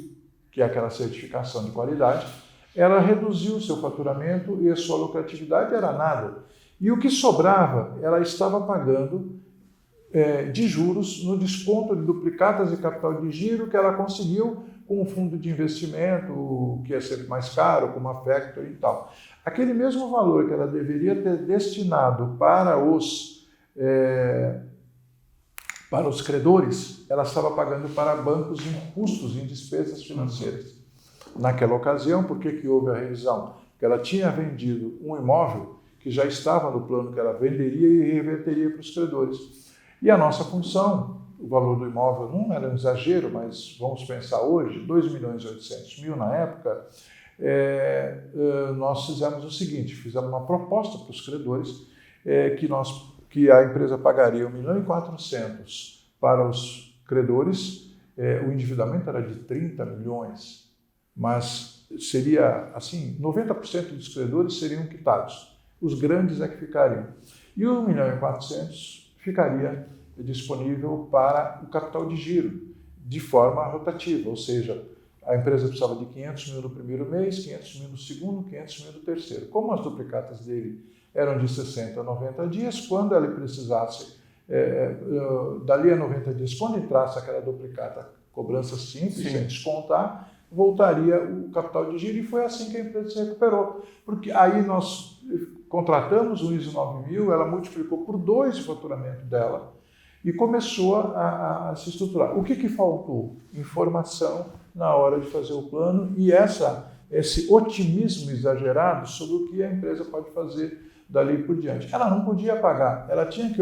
que é aquela certificação de qualidade, ela reduziu o seu faturamento e a sua lucratividade era nada. E o que sobrava, ela estava pagando de juros no desconto de duplicatas e capital de giro que ela conseguiu com um fundo de investimento que ia ser mais caro, com uma factory e tal. Aquele mesmo valor que ela deveria ter destinado para os credores, ela estava pagando para bancos em custos, em despesas financeiras. Naquela ocasião, por que houve a revisão? Porque ela tinha vendido um imóvel que já estava no plano que ela venderia e reverteria para os credores. E a nossa função, o valor do imóvel não era um exagero, mas vamos pensar hoje, 2.800.000 na época, nós fizemos o seguinte, fizemos uma proposta para os credores que a empresa pagaria 1.400.000 para os credores, o endividamento era de 30 milhões, mas seria assim, 90% dos credores seriam quitados, os grandes é que ficariam. E 1.400.000 ficaria disponível para o capital de giro, de forma rotativa, ou seja, a empresa precisava de 500.000 no primeiro mês, 500.000 no segundo, 500.000 no terceiro. Como as duplicatas dele eram de 60 a 90 dias, quando ele precisasse, dali a 90 dias, quando entrasse aquela duplicata, cobrança simples, sem descontar, voltaria o capital de giro e foi assim que a empresa se recuperou. Porque aí nós contratamos o ISO 9000, ela multiplicou por 2 o faturamento dela e começou a se estruturar. O que faltou? Informação na hora de fazer o plano e esse otimismo exagerado sobre o que a empresa pode fazer dali por diante. Ela não podia pagar, ela tinha que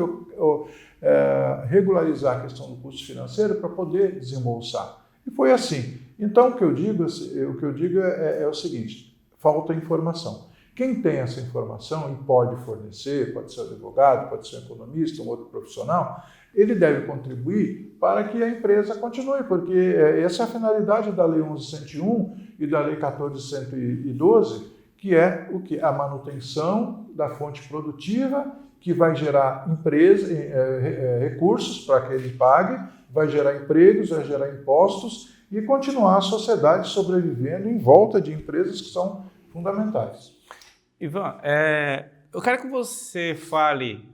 regularizar a questão do custo financeiro para poder desembolsar. E foi assim. Então, o que eu digo é o seguinte, falta informação. Quem tem essa informação e pode fornecer, pode ser advogado, pode ser um economista, um outro profissional, ele deve contribuir para que a empresa continue, porque essa é a finalidade da Lei 11.101 e da Lei 14.112, que é o que? A manutenção da fonte produtiva, que vai gerar recursos para que ele pague, vai gerar empregos, vai gerar impostos e continuar a sociedade sobrevivendo em volta de empresas que são fundamentais. Ivan, Eu quero que você fale,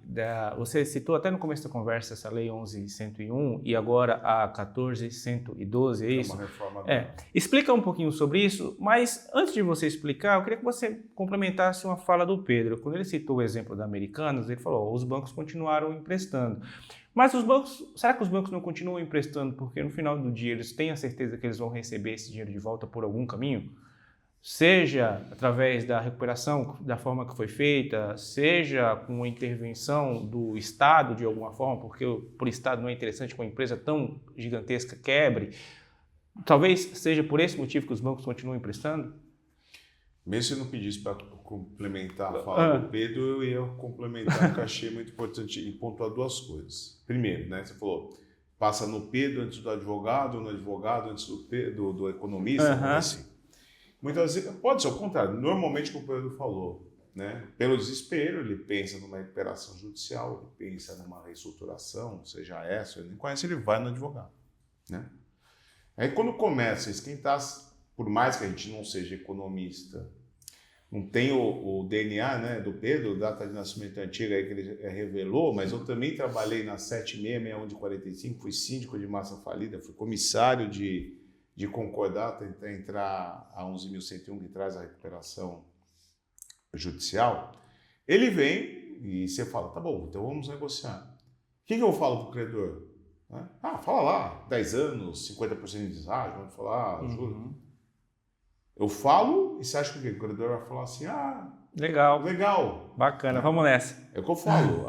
você citou até no começo da conversa essa lei 11.101 e agora a 14.112, é isso? É uma reforma. Explica um pouquinho sobre isso, mas antes de você explicar, eu queria que você complementasse uma fala do Pedro. Quando ele citou o exemplo da Americanas, ele falou, os bancos continuaram emprestando. Mas será que os bancos não continuam emprestando porque no final do dia eles têm a certeza que eles vão receber esse dinheiro de volta por algum caminho? Seja através da recuperação da forma que foi feita, seja com a intervenção do Estado de alguma forma, porque por Estado não é interessante que uma empresa tão gigantesca quebre. Talvez seja por esse motivo que os bancos continuam emprestando? Mesmo se eu não pedisse para complementar a fala do Pedro, eu ia complementar que eu achei muito importante e pontuar duas coisas. Primeiro, né, você falou, passa no Pedro antes do advogado, no advogado antes do economista, assim. Muitas vezes, pode ser o contrário, normalmente o que o Pedro falou, né? Pelo desespero, ele pensa numa recuperação judicial, ele pensa numa reestruturação, seja essa, ele nem conhece, ele vai no advogado, né? Aí quando começa a esquentar, por mais que a gente não seja economista, não tem o DNA, né, do Pedro, data de nascimento antiga aí que ele revelou, mas eu também trabalhei na 7661 de 45, fui síndico de massa falida, fui comissário de concordar, tentar entrar a 11.101 que traz a recuperação judicial. Ele vem e você fala, tá bom, então vamos negociar. O que eu falo para o credor? Fala lá, 10 anos, 50% de deságio, vamos falar, juro. Eu falo e você acha que o credor vai falar assim, legal. Bacana, vamos nessa. É o que eu falo,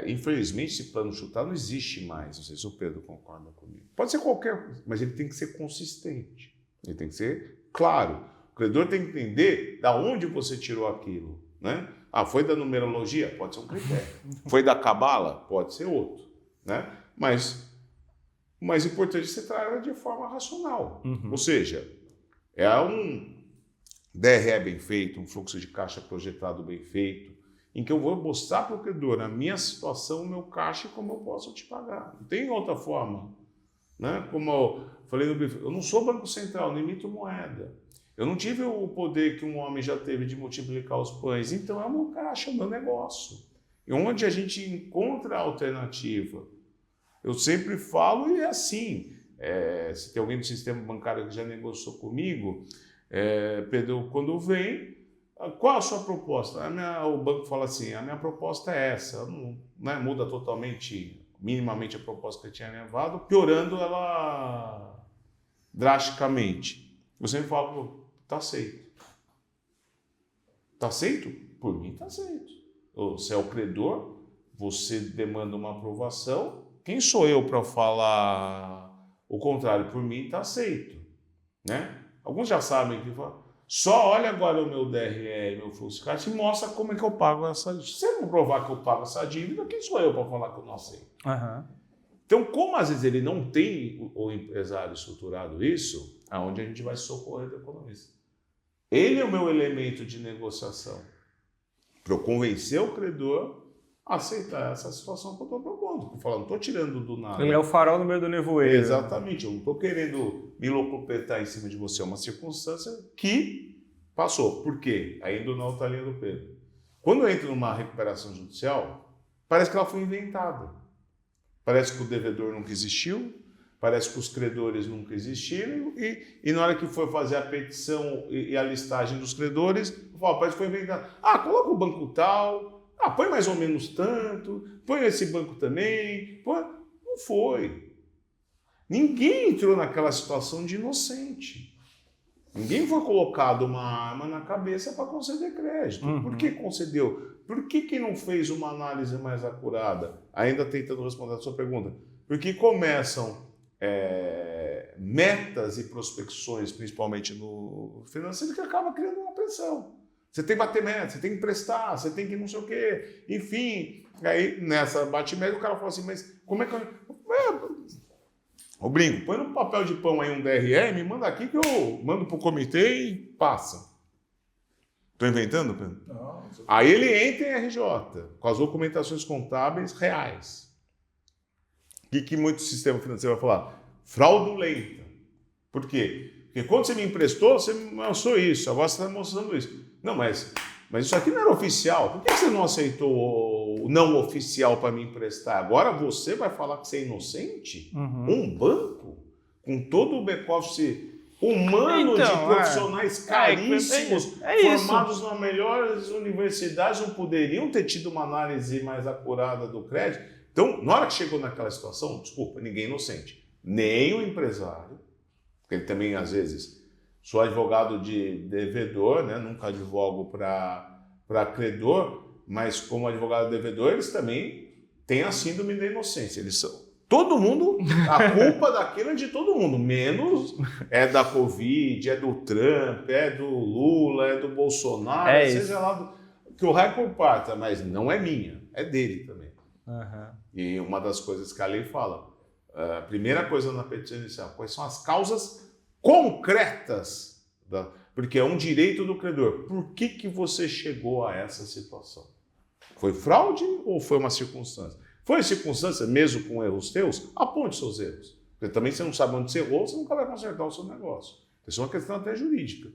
infelizmente esse plano chutado não existe mais, não sei se o Pedro concorda comigo. Pode ser qualquer coisa, mas ele tem que ser consistente, ele tem que ser claro. O credor tem que entender da onde você tirou aquilo, né? Foi da numerologia? Pode ser um critério. Foi da cabala? Pode ser outro, né? Mas o mais importante é você trazer de forma racional. Ou seja, é um DRE bem feito, um fluxo de caixa projetado bem feito, em que eu vou mostrar para o credor a minha situação, o meu caixa e como eu posso te pagar. Não tem outra forma, né? Como eu falei no briefing, eu não sou Banco Central, não emito moeda. Eu não tive o poder que um homem já teve de multiplicar os pães. Então é o meu caixa, é o meu negócio. E onde a gente encontra a alternativa. Eu sempre falo e é assim. Se tem alguém do sistema bancário que já negociou comigo, Pedro, quando vem, qual a sua proposta? O banco fala assim, a minha proposta é essa. Não, né, muda totalmente, minimamente a proposta que eu tinha levado, piorando ela drasticamente. Você me fala, tá aceito. Tá aceito? Por mim tá aceito. Você é o credor, você demanda uma aprovação, quem sou eu para falar o contrário? Por mim tá aceito, né? Alguns já sabem que só olha agora o meu DRE, meu fluxo de caixa e mostra como é que eu pago essa dívida. Se você não provar que eu pago essa dívida, quem sou eu para falar que eu não aceito? Então, como às vezes ele não tem o empresário estruturado isso, aonde a gente vai socorrer do economista? Ele é o meu elemento de negociação para eu convencer o credor a aceitar essa situação que eu estou propondo. Eu falo, não estou tirando do nada. Ele é o farol no meio do nevoeiro. Exatamente. Eu não estou querendo me locupletar em cima de você. É uma circunstância que passou. Por quê? Aí indo na outra linha do Pedro. Quando eu entro numa recuperação judicial, parece que ela foi inventada. Parece que o devedor nunca existiu, parece que os credores nunca existiram, e na hora que foi fazer a petição e a listagem dos credores, eu falo, parece que foi inventado. Coloca o banco tal, põe mais ou menos tanto, põe esse banco também. Não foi. Ninguém entrou naquela situação de inocente. Ninguém foi colocado uma arma na cabeça para conceder crédito. Por que concedeu? Por que não fez uma análise mais acurada? Ainda tentando responder a sua pergunta. Porque começam metas e prospecções, principalmente no financeiro, que acaba criando uma pressão. Você tem que bater meta, você tem que emprestar, você tem que não sei o quê. Enfim, aí nessa bate-meta o cara fala assim, mas como é que eu brinco, põe no papel de pão aí um DRE, me manda aqui que eu mando pro comitê e passa. Estou inventando, Pedro? Não. Aí ele entra em RJ, com as documentações contábeis reais. O que muito sistema financeiro vai falar? Fraudulenta. Por quê? Porque quando você me emprestou, você me mostrou isso, agora você está mostrando isso. Não, mas mas isso aqui não era oficial. Por que você não aceitou o não oficial para me emprestar? Agora você vai falar que você é inocente? Um banco com todo o back-office humano de profissionais caríssimos, formados nas melhores universidades, não poderiam ter tido uma análise mais acurada do crédito? Então, na hora que chegou naquela situação, desculpa, ninguém é inocente. Nem o empresário, porque ele também, às vezes, sou advogado de devedor, né? Nunca advogo para credor, mas como advogado de devedor, eles também têm a síndrome da inocência. Eles são... Todo mundo, a culpa daquilo é de todo mundo, menos é da Covid, é do Trump, é do Lula, é do Bolsonaro, seja lá que o raio comparta, mas não é minha, é dele também. E uma das coisas que a lei fala, a primeira coisa na petição inicial, quais são as causas concretas, porque é um direito do credor. Por que você chegou a essa situação? Foi fraude ou foi uma circunstância? Foi circunstância, mesmo com erros teus, aponte seus erros. Porque também você não sabe onde você errou, você nunca vai consertar o seu negócio. Isso é uma questão até jurídica.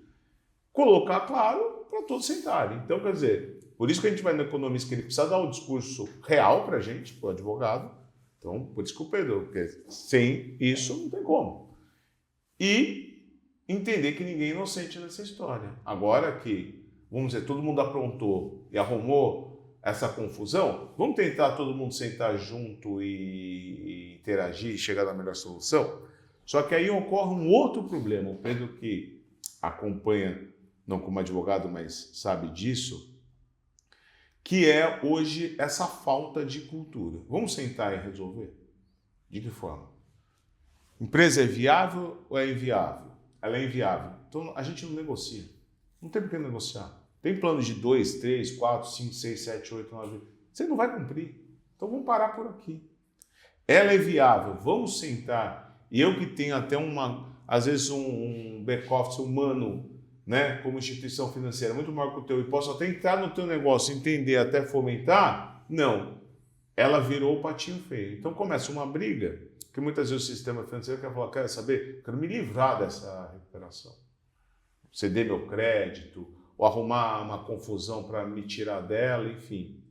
Colocar claro para todos sentarem. Então, quer dizer, por isso que a gente vai no economista, que ele precisa dar o discurso real para a gente, para o advogado. Então, por isso que o Pedro, porque sem isso não tem como. E entender que ninguém é inocente nessa história. Agora que, vamos dizer, todo mundo aprontou e arrumou essa confusão, vamos tentar todo mundo sentar junto e interagir e chegar na melhor solução? Só que aí ocorre um outro problema. O Pedro, que acompanha, não como advogado, mas sabe disso, que é hoje essa falta de cultura. Vamos sentar e resolver? De que forma? Empresa é viável ou é inviável? Ela é inviável. Então a gente não negocia. Não tem por que negociar. Tem planos de 2, 3, 4, 5, 6, 7, 8, 9... Você não vai cumprir. Então vamos parar por aqui. Ela é viável. Vamos sentar. E eu que tenho até às vezes um back-office humano, né, como instituição financeira, muito maior que o teu, e posso até entrar no teu negócio, entender, até fomentar, não. Ela virou o patinho feio. Então começa uma briga, que muitas vezes o sistema financeiro quer falar, quer saber? Quero me livrar dessa recuperação. Ceder meu crédito, ou arrumar uma confusão para me tirar dela, enfim.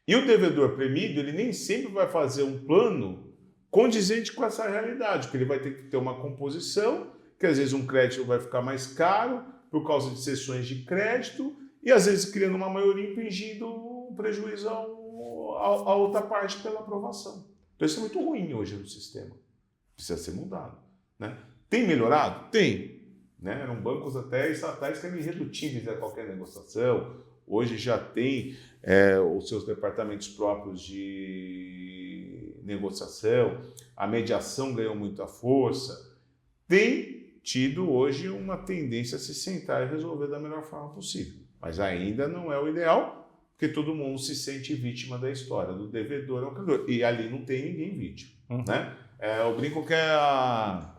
E o devedor premido, ele nem sempre vai fazer um plano condizente com essa realidade, porque ele vai ter que ter uma composição, que às vezes um crédito vai ficar mais caro por causa de cessões de crédito, e às vezes criando uma maioria impingindo um prejuízo a outra parte pela aprovação. Então isso é muito ruim hoje no sistema. Precisa ser mudado, né? Tem melhorado? Tem. Né? Eram bancos até estatais que eram irredutíveis a qualquer negociação. Hoje já tem os seus departamentos próprios de negociação, a mediação ganhou muita força. Tem tido hoje uma tendência a se sentar e resolver da melhor forma possível. Mas ainda não é o ideal, porque todo mundo se sente vítima da história, do devedor ao credor. E ali não tem ninguém vítima. Né? Eu brinco que é a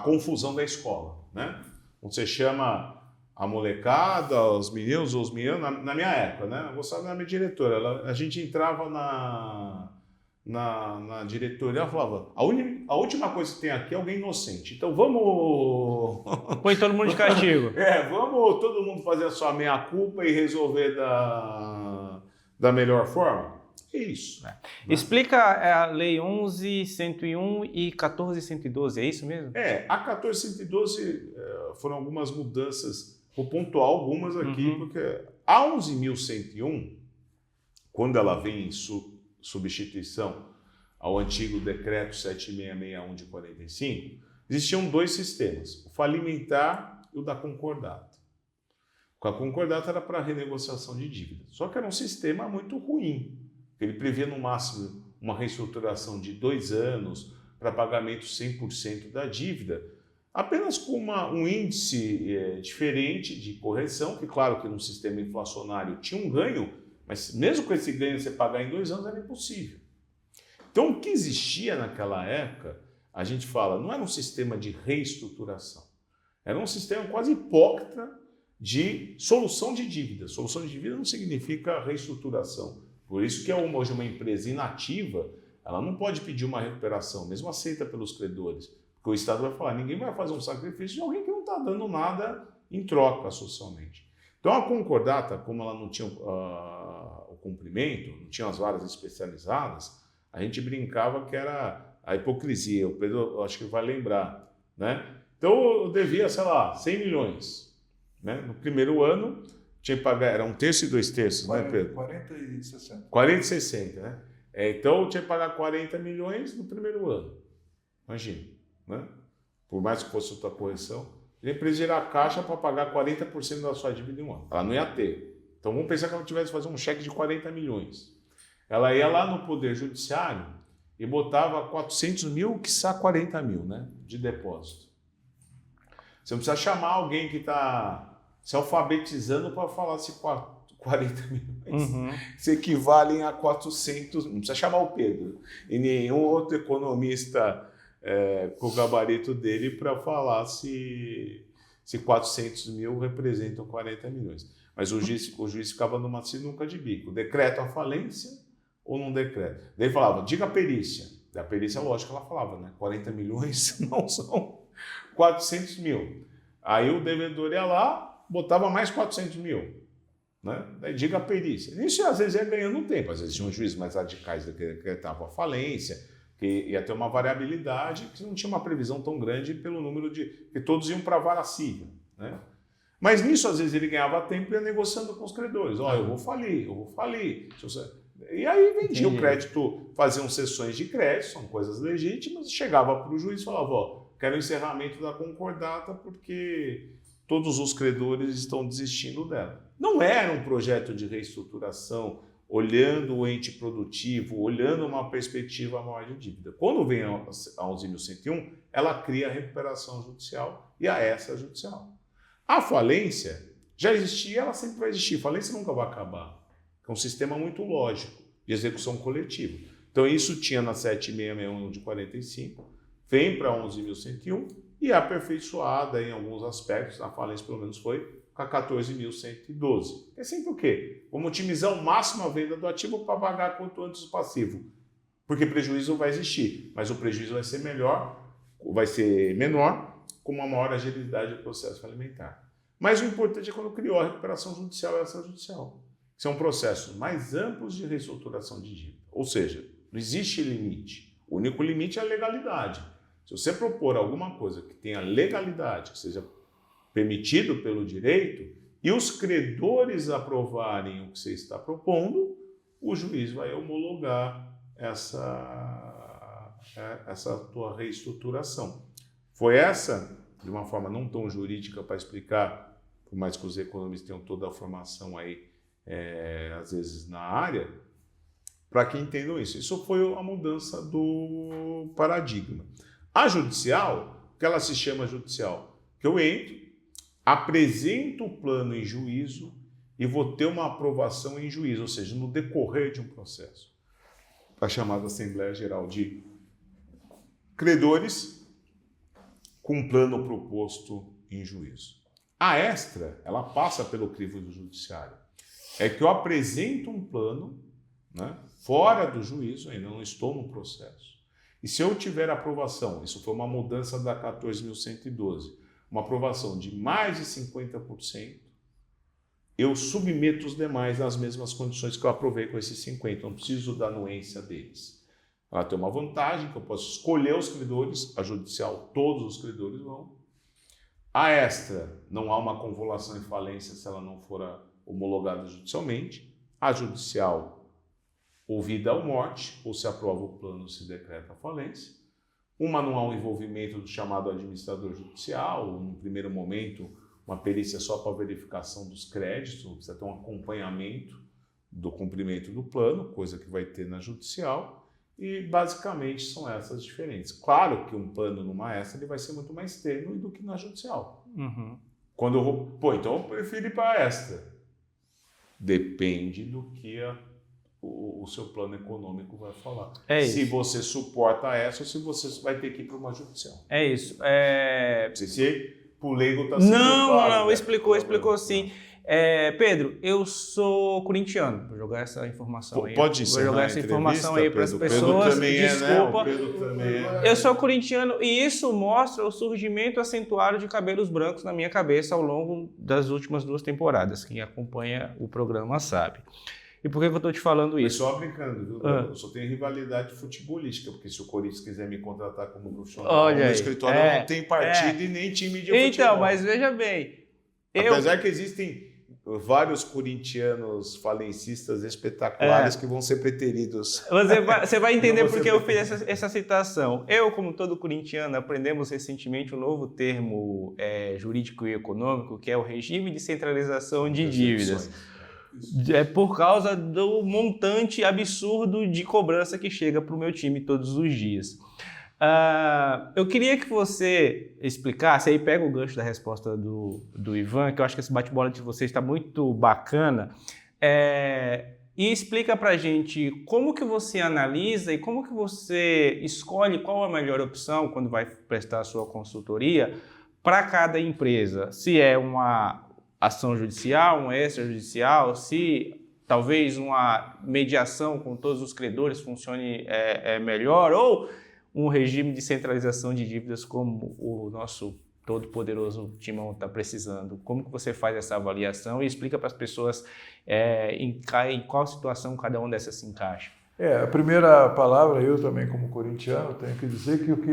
confusão da escola. Né? Você chama a molecada, os meninos ou os meninos, na minha época, né? Eu gostava da minha diretora, a gente entrava na diretoria, ela falava, a última coisa que tem aqui é alguém inocente, então vamos... Põe todo mundo de castigo. Vamos todo mundo fazer a sua meia-culpa e resolver da melhor forma? É isso. Né? Explica a Lei 11.101 e 14.112, é isso mesmo? A 14.112 foram algumas mudanças, vou pontuar algumas aqui, porque a 11.101, quando ela vem em substituição ao antigo decreto 7661 de 45, existiam dois sistemas, o falimentar e o da concordata. A concordata era para renegociação de dívida, só que era um sistema muito ruim. Ele previa no máximo uma reestruturação de 2 anos para pagamento 100% da dívida, apenas com um índice diferente de correção, que claro que num sistema inflacionário tinha um ganho, mas mesmo com esse ganho você pagar em 2 anos era impossível. Então o que existia naquela época, a gente fala, não era um sistema de reestruturação, era um sistema quase hipócrita de solução de dívida. Solução de dívida não significa reestruturação. Por isso que hoje uma empresa inativa, ela não pode pedir uma recuperação, mesmo aceita pelos credores. Porque o Estado vai falar, ninguém vai fazer um sacrifício de alguém que não está dando nada em troca socialmente. Então, Então a concordata, como ela não tinha o cumprimento, não tinha as varas especializadas, a gente brincava que era a hipocrisia. O Pedro, eu acho que vai lembrar, né? Então eu devia, sei lá, 100 milhões. Né? No primeiro ano, tinha que pagar, era 1/3 e 2/3, né, Pedro? 40 e 60. 40 e 60, né? Então eu tinha que pagar 40 milhões no primeiro ano. Imagina, né? Por mais que fosse outra correção. A empresa ia a caixa para pagar 40% da sua dívida em um ano. Ela não ia ter. Então vamos pensar que ela tivesse que fazer um cheque de 40 milhões. Ela ia lá no Poder Judiciário e botava 400 mil, quiçá 40 mil, né? De depósito. Você não precisa chamar alguém que está se alfabetizando para falar se 40 milhões se equivalem a 400, não precisa chamar o Pedro e nenhum outro economista com o gabarito dele para falar se 400 mil representam 40 milhões. Mas o juiz ficava numa sinuca de bico, decreta a falência ou não decreta. Daí falava, diga a perícia. Da perícia, lógico, ela falava, né? 40 milhões não são 400 mil. Aí o devedor ia lá, botava mais 400 mil. Né? Daí diga a perícia. Isso às vezes ia ganhando tempo. Às vezes tinha juízes mais radicais que decretavam a falência, que ia ter uma variabilidade, que não tinha uma previsão tão grande pelo número de... que todos iam para a vara civil. Né? Mas nisso, às vezes, ele ganhava tempo e ia negociando com os credores. Ó, eu vou falir. E aí vendia o crédito, faziam sessões de crédito, são coisas legítimas, chegava para o juiz e falava, ó, quero o encerramento da concordata porque todos os credores estão desistindo dela. Não era um projeto de reestruturação, olhando o ente produtivo, olhando uma perspectiva maior de dívida. Quando vem a 11.101, ela cria a recuperação judicial e a extrajudicial. A falência já existia, ela sempre vai existir. Falência nunca vai acabar. É um sistema muito lógico de execução coletiva. Então isso tinha na 7661 de 45, vem para 11.101 e é aperfeiçoada em alguns aspectos, a falência pelo menos foi com a 14.112. É sempre o quê? Como otimizar ao máximo a venda do ativo para pagar quanto antes o passivo. Porque prejuízo vai existir, mas o prejuízo vai ser menor, com uma maior agilidade do processo alimentar. Mas o importante é quando criou a recuperação judicial e extrajudicial. São processos mais amplos de reestruturação de dívida. Ou seja, não existe limite. O único limite é a legalidade. Se você propor alguma coisa que tenha legalidade, que seja permitido pelo direito, e os credores aprovarem o que você está propondo, o juiz vai homologar essa tua reestruturação. Foi essa, de uma forma não tão jurídica para explicar, por mais que os economistas tenham toda a formação aí, às vezes na área, para que entendam isso. Isso foi a mudança do paradigma. A judicial, o que ela se chama judicial? Que eu entro, apresento o plano em juízo e vou ter uma aprovação em juízo, ou seja, no decorrer de um processo. A chamada Assembleia Geral de Credores com um plano proposto em juízo. A extra, ela passa pelo crivo do judiciário. É que eu apresento um plano, né, fora do juízo, ainda não estou no processo. E se eu tiver aprovação, isso foi uma mudança da 14.112, uma aprovação de mais de 50%, eu submeto os demais às mesmas condições que eu aprovei com esses 50%, não preciso da anuência deles. Ela tem uma vantagem, que eu posso escolher os credores, a judicial, todos os credores vão. A extra, não há uma convolução em falência se ela não for homologada judicialmente. A judicial, ouvida ou morte, ou se aprova o plano, se decreta a falência. Uma não há um envolvimento do chamado administrador judicial, ou, no primeiro momento, uma perícia só para verificação dos créditos, precisa ter um acompanhamento do cumprimento do plano, coisa que vai ter na judicial. E basicamente são essas diferentes. Claro que um plano numa extra ele vai ser muito mais tênue do que na judicial. Quando eu vou, então eu prefiro ir para a extra. Depende do que o seu plano econômico vai falar. Se você suporta essa ou se você vai ter que ir para uma judicial. É isso. Não sei se o leigo está sendo Não, explicou sim. Pedro, eu sou corintiano. Vou jogar essa informação aí. Pode ser. Vou jogar essa informação aí para as pessoas. Pedro também Desculpa. Pedro também Eu sou corintiano e isso mostra o surgimento acentuado de cabelos brancos na minha cabeça ao longo das últimas 2 temporadas. Quem acompanha o programa sabe. E por que eu estou te falando isso? Só brincando, viu? Eu só tenho rivalidade futebolística, porque se o Corinthians quiser me contratar como profissional, olha no aí, escritório não tem partido e nem time de futebol. Então, mas veja bem... Apesar que existem vários corintianos falencistas espetaculares que vão ser preteridos. Você vai entender por que eu fiz essa citação. Eu, como todo corintiano, aprendemos recentemente um novo termo jurídico e econômico, que é o regime de centralização de dívidas. É por causa do montante absurdo de cobrança que chega para o meu time todos os dias. Eu queria que você explicasse, aí pega o gancho da resposta do Ivan, que eu acho que esse bate-bola de vocês está muito bacana, e explica para a gente como que você analisa e como que você escolhe qual a melhor opção quando vai prestar a sua consultoria para cada empresa. Se é uma ação judicial, um extrajudicial, se talvez uma mediação com todos os credores funcione melhor, ou um regime de centralização de dívidas como o nosso todo-poderoso Timão está precisando. Como que você faz essa avaliação e explica para as pessoas em qual situação cada uma dessas se encaixa? A primeira palavra, eu também como corintiano, tenho que dizer que o que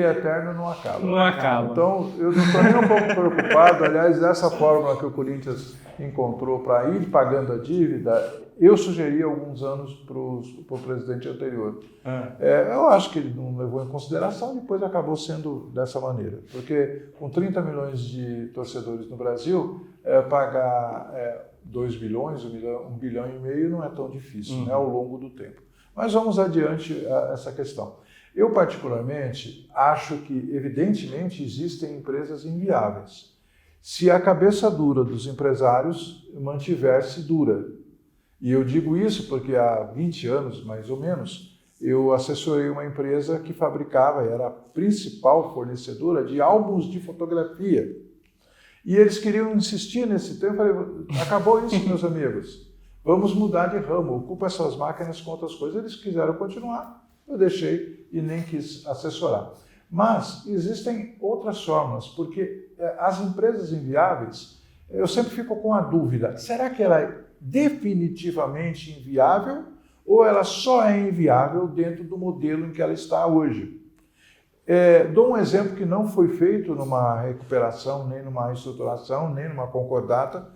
é eterno não acaba. Não acaba. Então, eu não estou nem um pouco preocupado. Aliás, essa fórmula que o Corinthians encontrou para ir pagando a dívida, eu sugeri há alguns anos para o presidente anterior. Eu acho que ele não levou em consideração, depois acabou sendo dessa maneira. Porque com 30 milhões de torcedores no Brasil, pagar 2 bilhões, 1,5 bilhão não é tão difícil, né, ao longo do tempo. Mas vamos adiante a essa questão. Eu, particularmente, acho que, evidentemente, existem empresas inviáveis. Se a cabeça dura dos empresários mantiver-se dura. E eu digo isso porque há 20 anos, mais ou menos, eu assessorei uma empresa que fabricava, era a principal fornecedora de álbuns de fotografia. E eles queriam insistir nesse tema. Eu falei, acabou isso, meus amigos. Vamos mudar de ramo, ocupa essas máquinas com outras coisas. Eles quiseram continuar, eu deixei e nem quis assessorar. Mas existem outras formas, porque as empresas inviáveis, eu sempre fico com a dúvida, será que ela é definitivamente inviável ou ela só é inviável dentro do modelo em que ela está hoje? Dou um exemplo que não foi feito numa recuperação, nem numa reestruturação, nem numa concordata,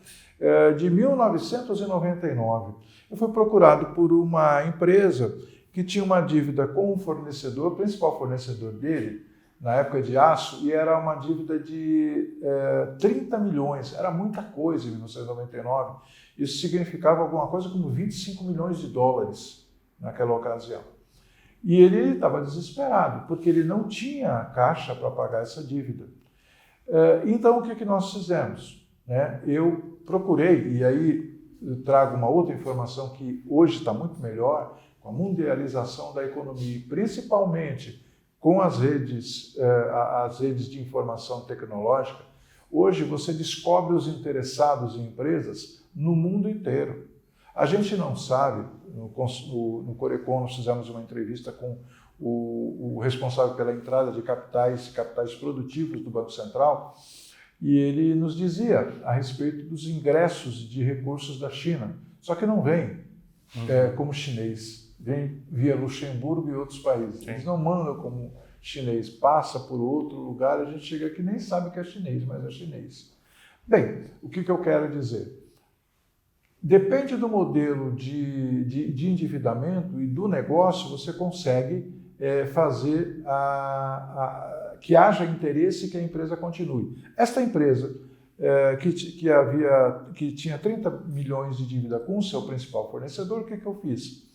de 1999. Eu fui procurado por uma empresa que tinha uma dívida com um fornecedor, o principal fornecedor dele, na época de aço, e era uma dívida de 30 milhões, era muita coisa em 1999. Isso significava alguma coisa como 25 milhões de dólares naquela ocasião. E ele estava desesperado, porque ele não tinha caixa para pagar essa dívida. Então, o que nós fizemos? Eu procurei, e aí eu trago uma outra informação que hoje está muito melhor, com a mundialização da economia, principalmente com as redes de informação tecnológica. Hoje você descobre os interessados em empresas no mundo inteiro. A gente não sabe, no Corecon nós fizemos uma entrevista com o responsável pela entrada de capitais produtivos do Banco Central, e ele nos dizia a respeito dos ingressos de recursos da China, só que não vem como chinês, vem via Luxemburgo e outros países. Eles não mandam como chinês, passa por outro lugar, a gente chega aqui e nem sabe que é chinês, mas é chinês. Bem, o que eu quero dizer? Depende do modelo de endividamento e do negócio, você consegue fazer que haja interesse e que a empresa continue. Esta empresa que tinha 30 milhões de dívida com o seu principal fornecedor, o que eu fiz?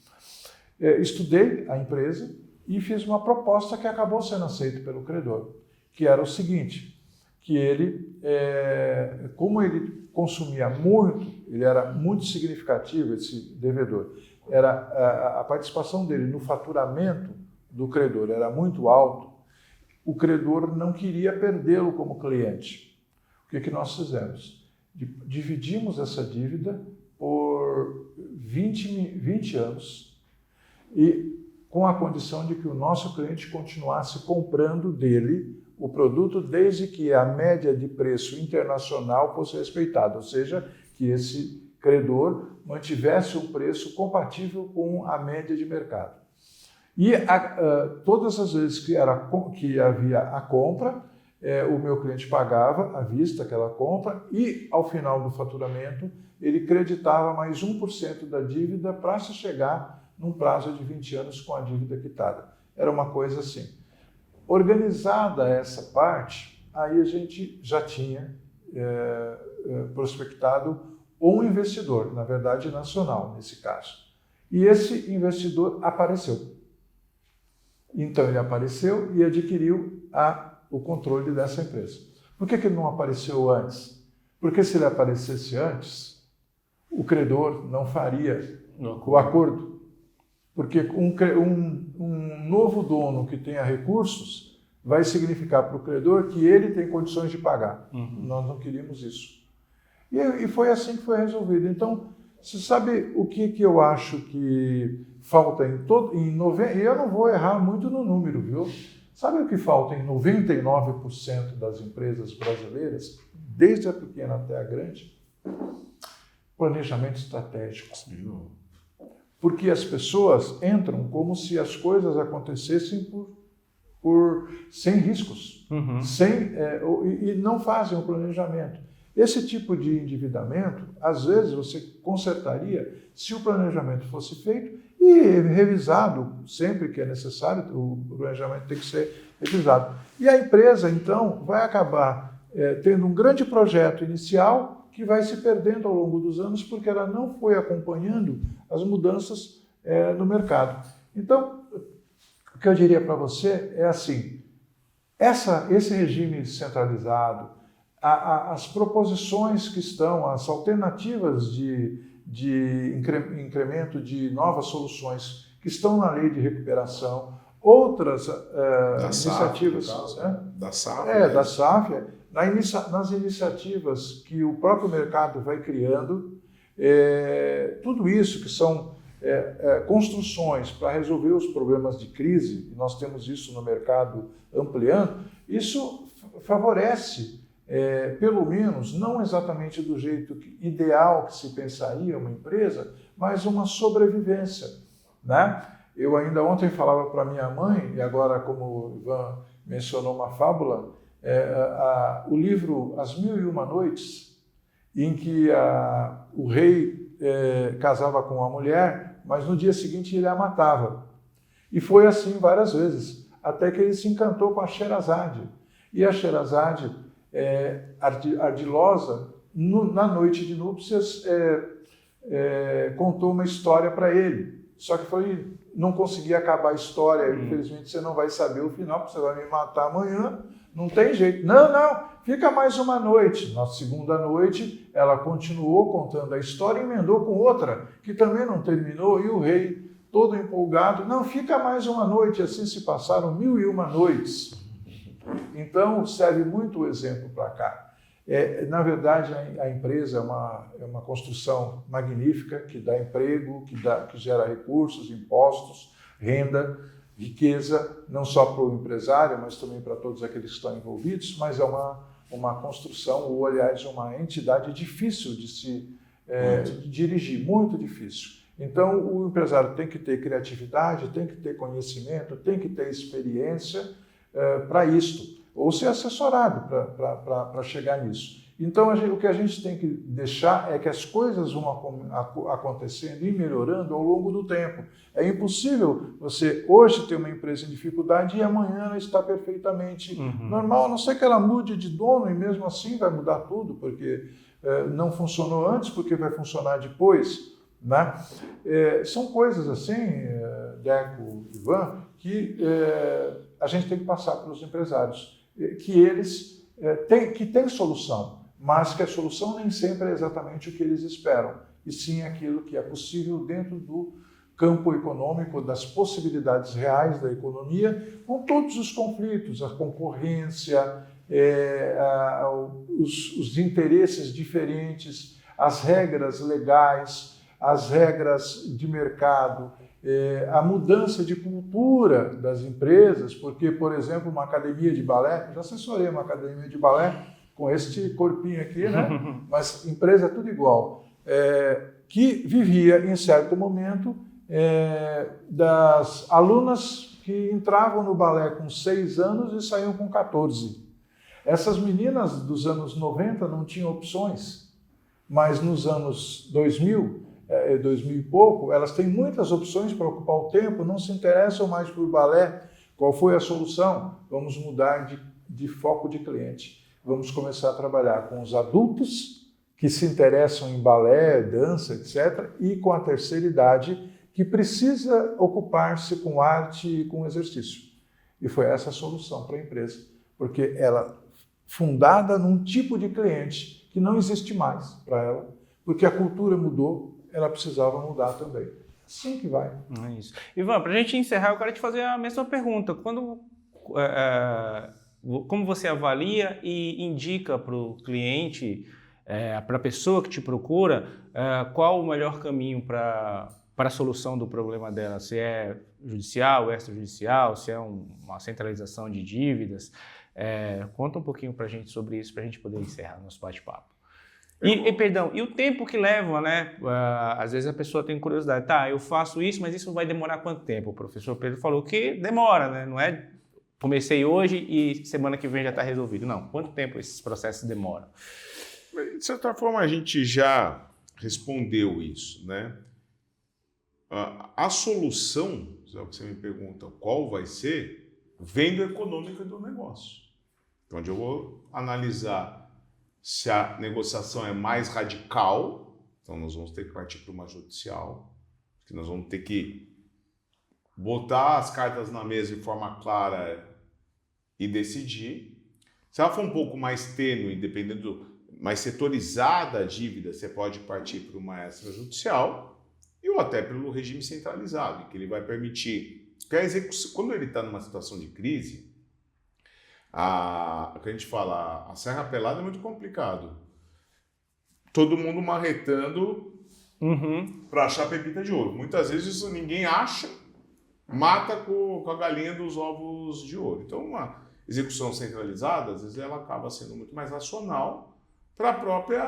Estudei a empresa e fiz uma proposta que acabou sendo aceita pelo credor, que era o seguinte, que ele, como ele consumia muito, ele era muito significativo, esse devedor, a participação dele no faturamento do credor era muito alto, o credor não queria perdê-lo como cliente. O que nós fizemos? Dividimos essa dívida por 20 anos e com a condição de que o nosso cliente continuasse comprando dele o produto desde que a média de preço internacional fosse respeitada, ou seja, que esse credor mantivesse um preço compatível com a média de mercado. E todas as vezes que havia a compra, o meu cliente pagava à vista aquela compra e, ao final do faturamento, ele creditava mais 1% da dívida para se chegar num prazo de 20 anos com a dívida quitada. Era uma coisa assim. Organizada essa parte, aí a gente já tinha prospectado um investidor, na verdade nacional nesse caso. E esse investidor apareceu. Então ele apareceu e adquiriu o controle dessa empresa. Por que ele não apareceu antes? Porque se ele aparecesse antes, o credor não faria o acordo. Porque um novo dono que tenha recursos vai significar para o credor que ele tem condições de pagar. Nós não queríamos isso. E foi assim que foi resolvido. Então, você sabe o que eu acho que falta e eu não vou errar muito no número, viu? Sabe o que falta em 99% das empresas brasileiras, desde a pequena até a grande? Planejamento estratégico. Porque as pessoas entram como se as coisas acontecessem sem riscos, e não fazem o planejamento. Esse tipo de endividamento, às vezes, você consertaria se o planejamento fosse feito e revisado sempre que é necessário, o planejamento tem que ser revisado. E a empresa, então, vai acabar tendo um grande projeto inicial que vai se perdendo ao longo dos anos porque ela não foi acompanhando as mudanças no mercado. Então, o que eu diria para você é assim, esse regime centralizado, as proposições que estão, as alternativas de incremento de novas soluções que estão na lei de recuperação, outras iniciativas... Da SAF. Da SAF, nas iniciativas que o próprio mercado vai criando, tudo isso que são construções para resolver os problemas de crise, e nós temos isso no mercado ampliando, isso favorece, pelo menos, não exatamente do jeito ideal que se pensaria uma empresa, mas uma sobrevivência, né? Eu ainda ontem falava para minha mãe, e agora como o Ivan mencionou uma fábula, o livro As Mil e Uma Noites, em que o rei casava com uma mulher, mas no dia seguinte ele a matava. E foi assim várias vezes, até que ele se encantou com a Sherazade. E a Sherazade, ardilosa, na noite de núpcias, contou uma história para ele. Só que não conseguia acabar a história, infelizmente você não vai saber o final, porque você vai me matar amanhã, não tem jeito. Não, fica mais uma noite. Na segunda noite, ela continuou contando a história e emendou com outra, que também não terminou, e o rei, todo empolgado, não, fica mais uma noite. Assim se passaram 1001 noites. Então, serve muito o exemplo para cá. Na verdade, a empresa é uma construção magnífica, que dá emprego, que gera recursos, impostos, renda, riqueza, não só para o empresário, mas também para todos aqueles que estão envolvidos, mas é uma construção, ou aliás, uma entidade difícil de se dirigir, muito difícil. Então, o empresário tem que ter criatividade, tem que ter conhecimento, tem que ter experiência para isto, ou ser assessorado para chegar nisso. Então, o que a gente tem que deixar é que as coisas vão acontecendo e melhorando ao longo do tempo. É impossível você hoje ter uma empresa em dificuldade e amanhã ela está perfeitamente normal, a não ser que ela mude de dono e mesmo assim vai mudar tudo, porque não funcionou antes, porque vai funcionar depois, né? São coisas assim, Deco, Ivan, que a gente tem que passar para os empresários, que eles têm solução, mas que a solução nem sempre é exatamente o que eles esperam, e sim aquilo que é possível dentro do campo econômico, das possibilidades reais da economia, com todos os conflitos, a concorrência, os interesses diferentes, as regras legais, as regras de mercado, a mudança de cultura das empresas, porque, por exemplo, uma academia de balé, já assessorei uma academia de balé com este corpinho aqui, né? Mas empresa é tudo igual, que vivia, em certo momento, das alunas que entravam no balé com 6 anos e saíam com 14. Essas meninas dos anos 90 não tinham opções, mas nos anos 2000 e pouco, elas têm muitas opções para ocupar o tempo, não se interessam mais por balé. Qual foi a solução? Vamos mudar de foco de cliente. Vamos começar a trabalhar com os adultos que se interessam em balé, dança, etc., e com a terceira idade que precisa ocupar-se com arte e com exercício. E foi essa a solução para a empresa, porque ela fundada num tipo de cliente que não existe mais para ela, porque a cultura mudou, ela precisava mudar também. Assim que vai. É isso. Ivan, para a gente encerrar, eu quero te fazer a mesma pergunta. Como você avalia e indica para o cliente, para a pessoa que te procura, qual o melhor caminho para a solução do problema dela? Se é judicial, extrajudicial, se é uma centralização de dívidas? Conta um pouquinho para a gente sobre isso, para a gente poder encerrar nosso bate-papo. E o tempo que leva, né? Às vezes a pessoa tem curiosidade, tá, eu faço isso, mas isso vai demorar quanto tempo? O professor Pedro falou que demora, né? Não é comecei hoje e semana que vem já está resolvido. Não, quanto tempo esses processos demoram? De certa forma, a gente já respondeu isso, né? A solução, se é o que você me pergunta, qual vai ser, vem do econômico do negócio. Então, onde eu vou analisar se a negociação é mais radical, então nós vamos ter que partir para uma judicial, que nós vamos ter que botar as cartas na mesa de forma clara e decidir. Se ela for um pouco mais tênue, dependendo, mais setorizada a dívida, você pode partir para uma extrajudicial ou até pelo regime centralizado, que ele vai permitir que a execução, quando ele está numa situação de crise, o que a gente fala, a serra pelada é muito complicado. Todo mundo marretando para achar pepita de ouro. Muitas vezes isso ninguém acha, mata com a galinha dos ovos de ouro. Então, uma execução centralizada, às vezes, ela acaba sendo muito mais racional para a própria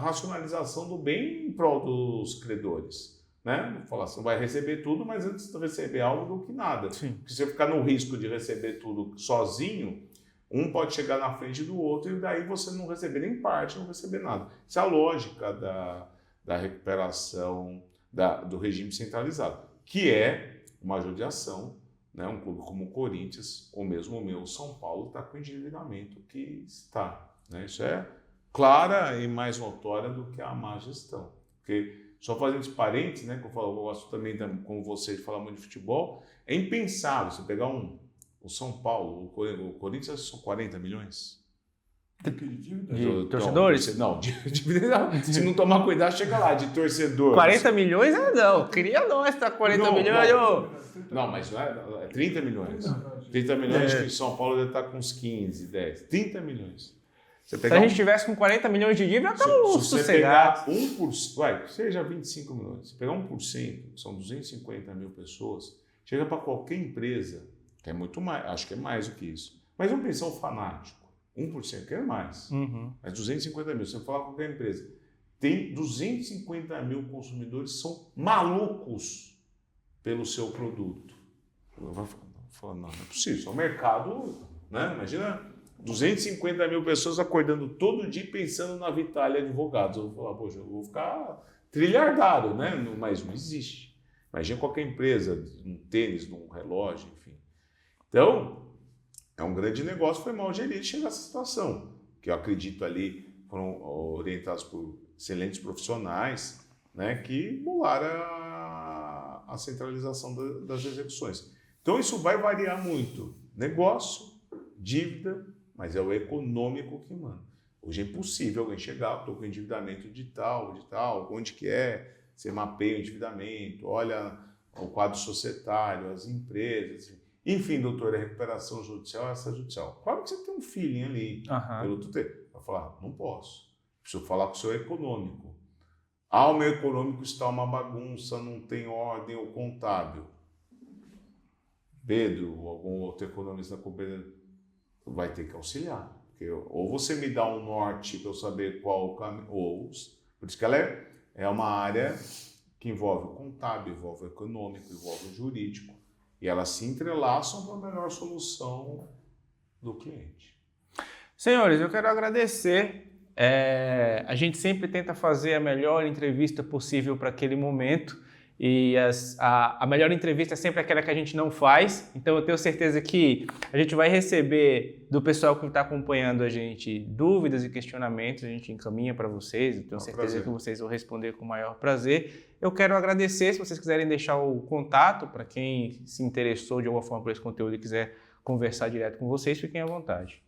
racionalização do bem em prol dos credores. Né? Falar assim, vai receber tudo, mas antes de receber algo do que nada. Sim. Porque se você ficar no risco de receber tudo sozinho, um pode chegar na frente do outro e daí você não receber nem parte, não receber nada. Isso é a lógica da recuperação do regime centralizado, que é uma judiação, né? Um clube como o Corinthians, ou mesmo o meu São Paulo, está com o endividamento que está. Né? Isso é clara e mais notória do que a má gestão. Porque só fazendo esse parênteses, né, que eu gosto também, como você, de falar muito de futebol, é impensável você pegar o São Paulo, o Corinthians são 40 milhões. De torcedores? Não, se não tomar cuidado, chega lá, de torcedor. 40 milhões? Não, queria nós, tá 40 milhões. Não, mas não é 30 milhões. 30 milhões que São Paulo deve estar com uns 15, 10, 30 milhões. Se a gente tivesse com 40 milhões de dívida, estamos sossegados. Se você pegar 1%, seja 25 milhões, se pegar 1%, que são 250 mil pessoas, chega para qualquer empresa, que é muito mais, acho que é mais do que isso. Mas vamos pensar o fanático, 1%, que é mais. Mas 250 mil, se você falar com qualquer empresa, tem 250 mil consumidores que são malucos pelo seu produto. Eu vou falar, não é possível, isso é um mercado, né? Imagina 250 mil pessoas acordando todo dia pensando na Vitalia Advogados. Eu vou falar, poxa, eu vou ficar trilhardado, né? Mas não existe. Imagina qualquer empresa, um tênis, um relógio, enfim. Então, é um grande negócio, foi mal gerido chegar nessa situação, que eu acredito ali foram orientados por excelentes profissionais, né, que bolaram a centralização das execuções. Então, isso vai variar muito. Negócio, dívida, mas é o econômico que manda. Hoje é impossível alguém chegar, estou com endividamento de tal, onde que é? Você mapeia o endividamento, olha o quadro societário, as empresas, Enfim, doutor, a recuperação judicial é extrajudicial. Claro que você tem um feeling ali, pelo tutor. Vai falar, não posso. Preciso falar com o seu econômico. O meu econômico está uma bagunça, não tem ordem ou contábil. Pedro, ou algum outro economista vai ter que auxiliar. Porque ou você me dá um norte para eu saber qual o caminho, por isso que ela é uma área que envolve o contábil, envolve o econômico, envolve o jurídico. E elas se entrelaçam para a melhor solução do cliente. Senhores, eu quero agradecer. A gente sempre tenta fazer a melhor entrevista possível para aquele momento. E a melhor entrevista é sempre aquela que a gente não faz. Então eu tenho certeza que a gente vai receber do pessoal que está acompanhando a gente dúvidas e questionamentos. A gente encaminha para vocês. Eu tenho certeza que vocês vão responder com o maior prazer. Eu quero agradecer. Se vocês quiserem deixar o contato para quem se interessou de alguma forma por esse conteúdo e quiser conversar direto com vocês, fiquem à vontade.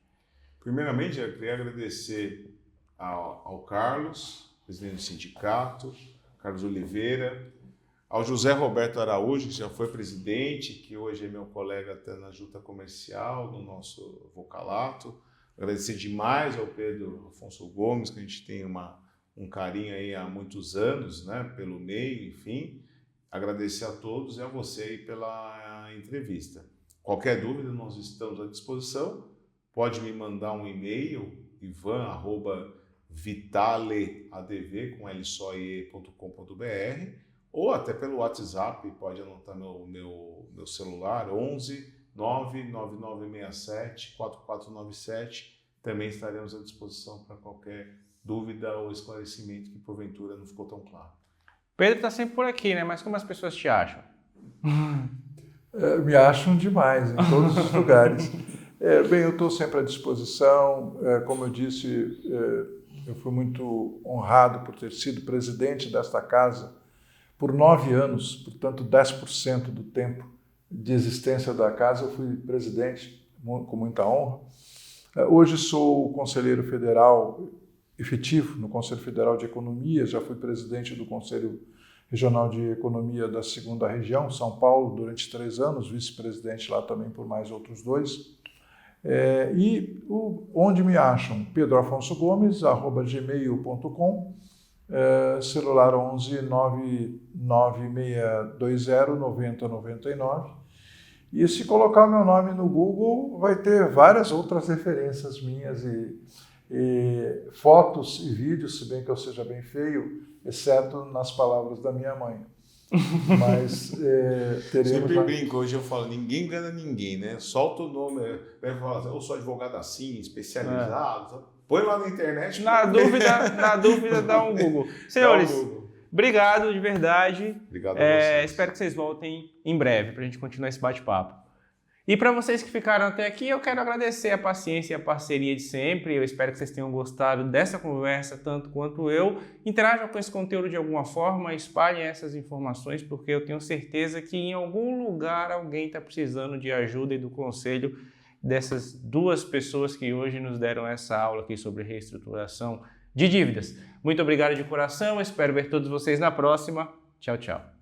Primeiramente, eu queria agradecer ao Carlos, presidente do sindicato, Carlos Oliveira, ao José Roberto Araújo, que já foi presidente, que hoje é meu colega até na junta comercial, no nosso vocalato. Agradecer demais ao Pedro Afonso Gomes, que a gente tem um carinho aí há muitos anos, né, pelo meio, enfim. Agradecer a todos e a você aí pela entrevista. Qualquer dúvida, nós estamos à disposição. Pode me mandar um e-mail, ivan@vitaleadv.com.br, ou até pelo WhatsApp, pode anotar meu celular, 11 99967 4497. Também estaremos à disposição para qualquer dúvida ou esclarecimento que porventura não ficou tão claro. Pedro está sempre por aqui, né? Mas como as pessoas te acham? Me acham demais, em todos os lugares. Bem, eu estou sempre à disposição. Como eu disse, eu fui muito honrado por ter sido presidente desta casa por 9 anos, portanto 10% do tempo de existência da casa eu fui presidente, com muita honra. Hoje sou conselheiro federal efetivo no Conselho Federal de Economia, já fui presidente do Conselho Regional de Economia da 2ª Região, São Paulo, durante 3 anos, vice-presidente lá também por mais outros 2. Onde me acham? pedroafonsogomes@gmail.com, celular 11 99620 9099. E se colocar o meu nome no Google, vai ter várias outras referências minhas e fotos e vídeos, se bem que eu seja bem feio, exceto nas palavras da minha mãe. Mas teremos... Sempre brinco, hoje eu falo, ninguém engana ninguém, né? Solta o nome, eu sou advogado assim, especializado, põe lá na internet. Na dúvida, dá um Google. Senhores, obrigado de verdade. Obrigado a vocês. Espero que vocês voltem em breve para a gente continuar esse bate-papo. E para vocês que ficaram até aqui, eu quero agradecer a paciência e a parceria de sempre. Eu espero que vocês tenham gostado dessa conversa, tanto quanto eu. Interajam com esse conteúdo de alguma forma, espalhem essas informações, porque eu tenho certeza que em algum lugar alguém está precisando de ajuda e do conselho dessas 2 pessoas que hoje nos deram essa aula aqui sobre reestruturação de dívidas. Muito obrigado de coração, espero ver todos vocês na próxima. Tchau, tchau.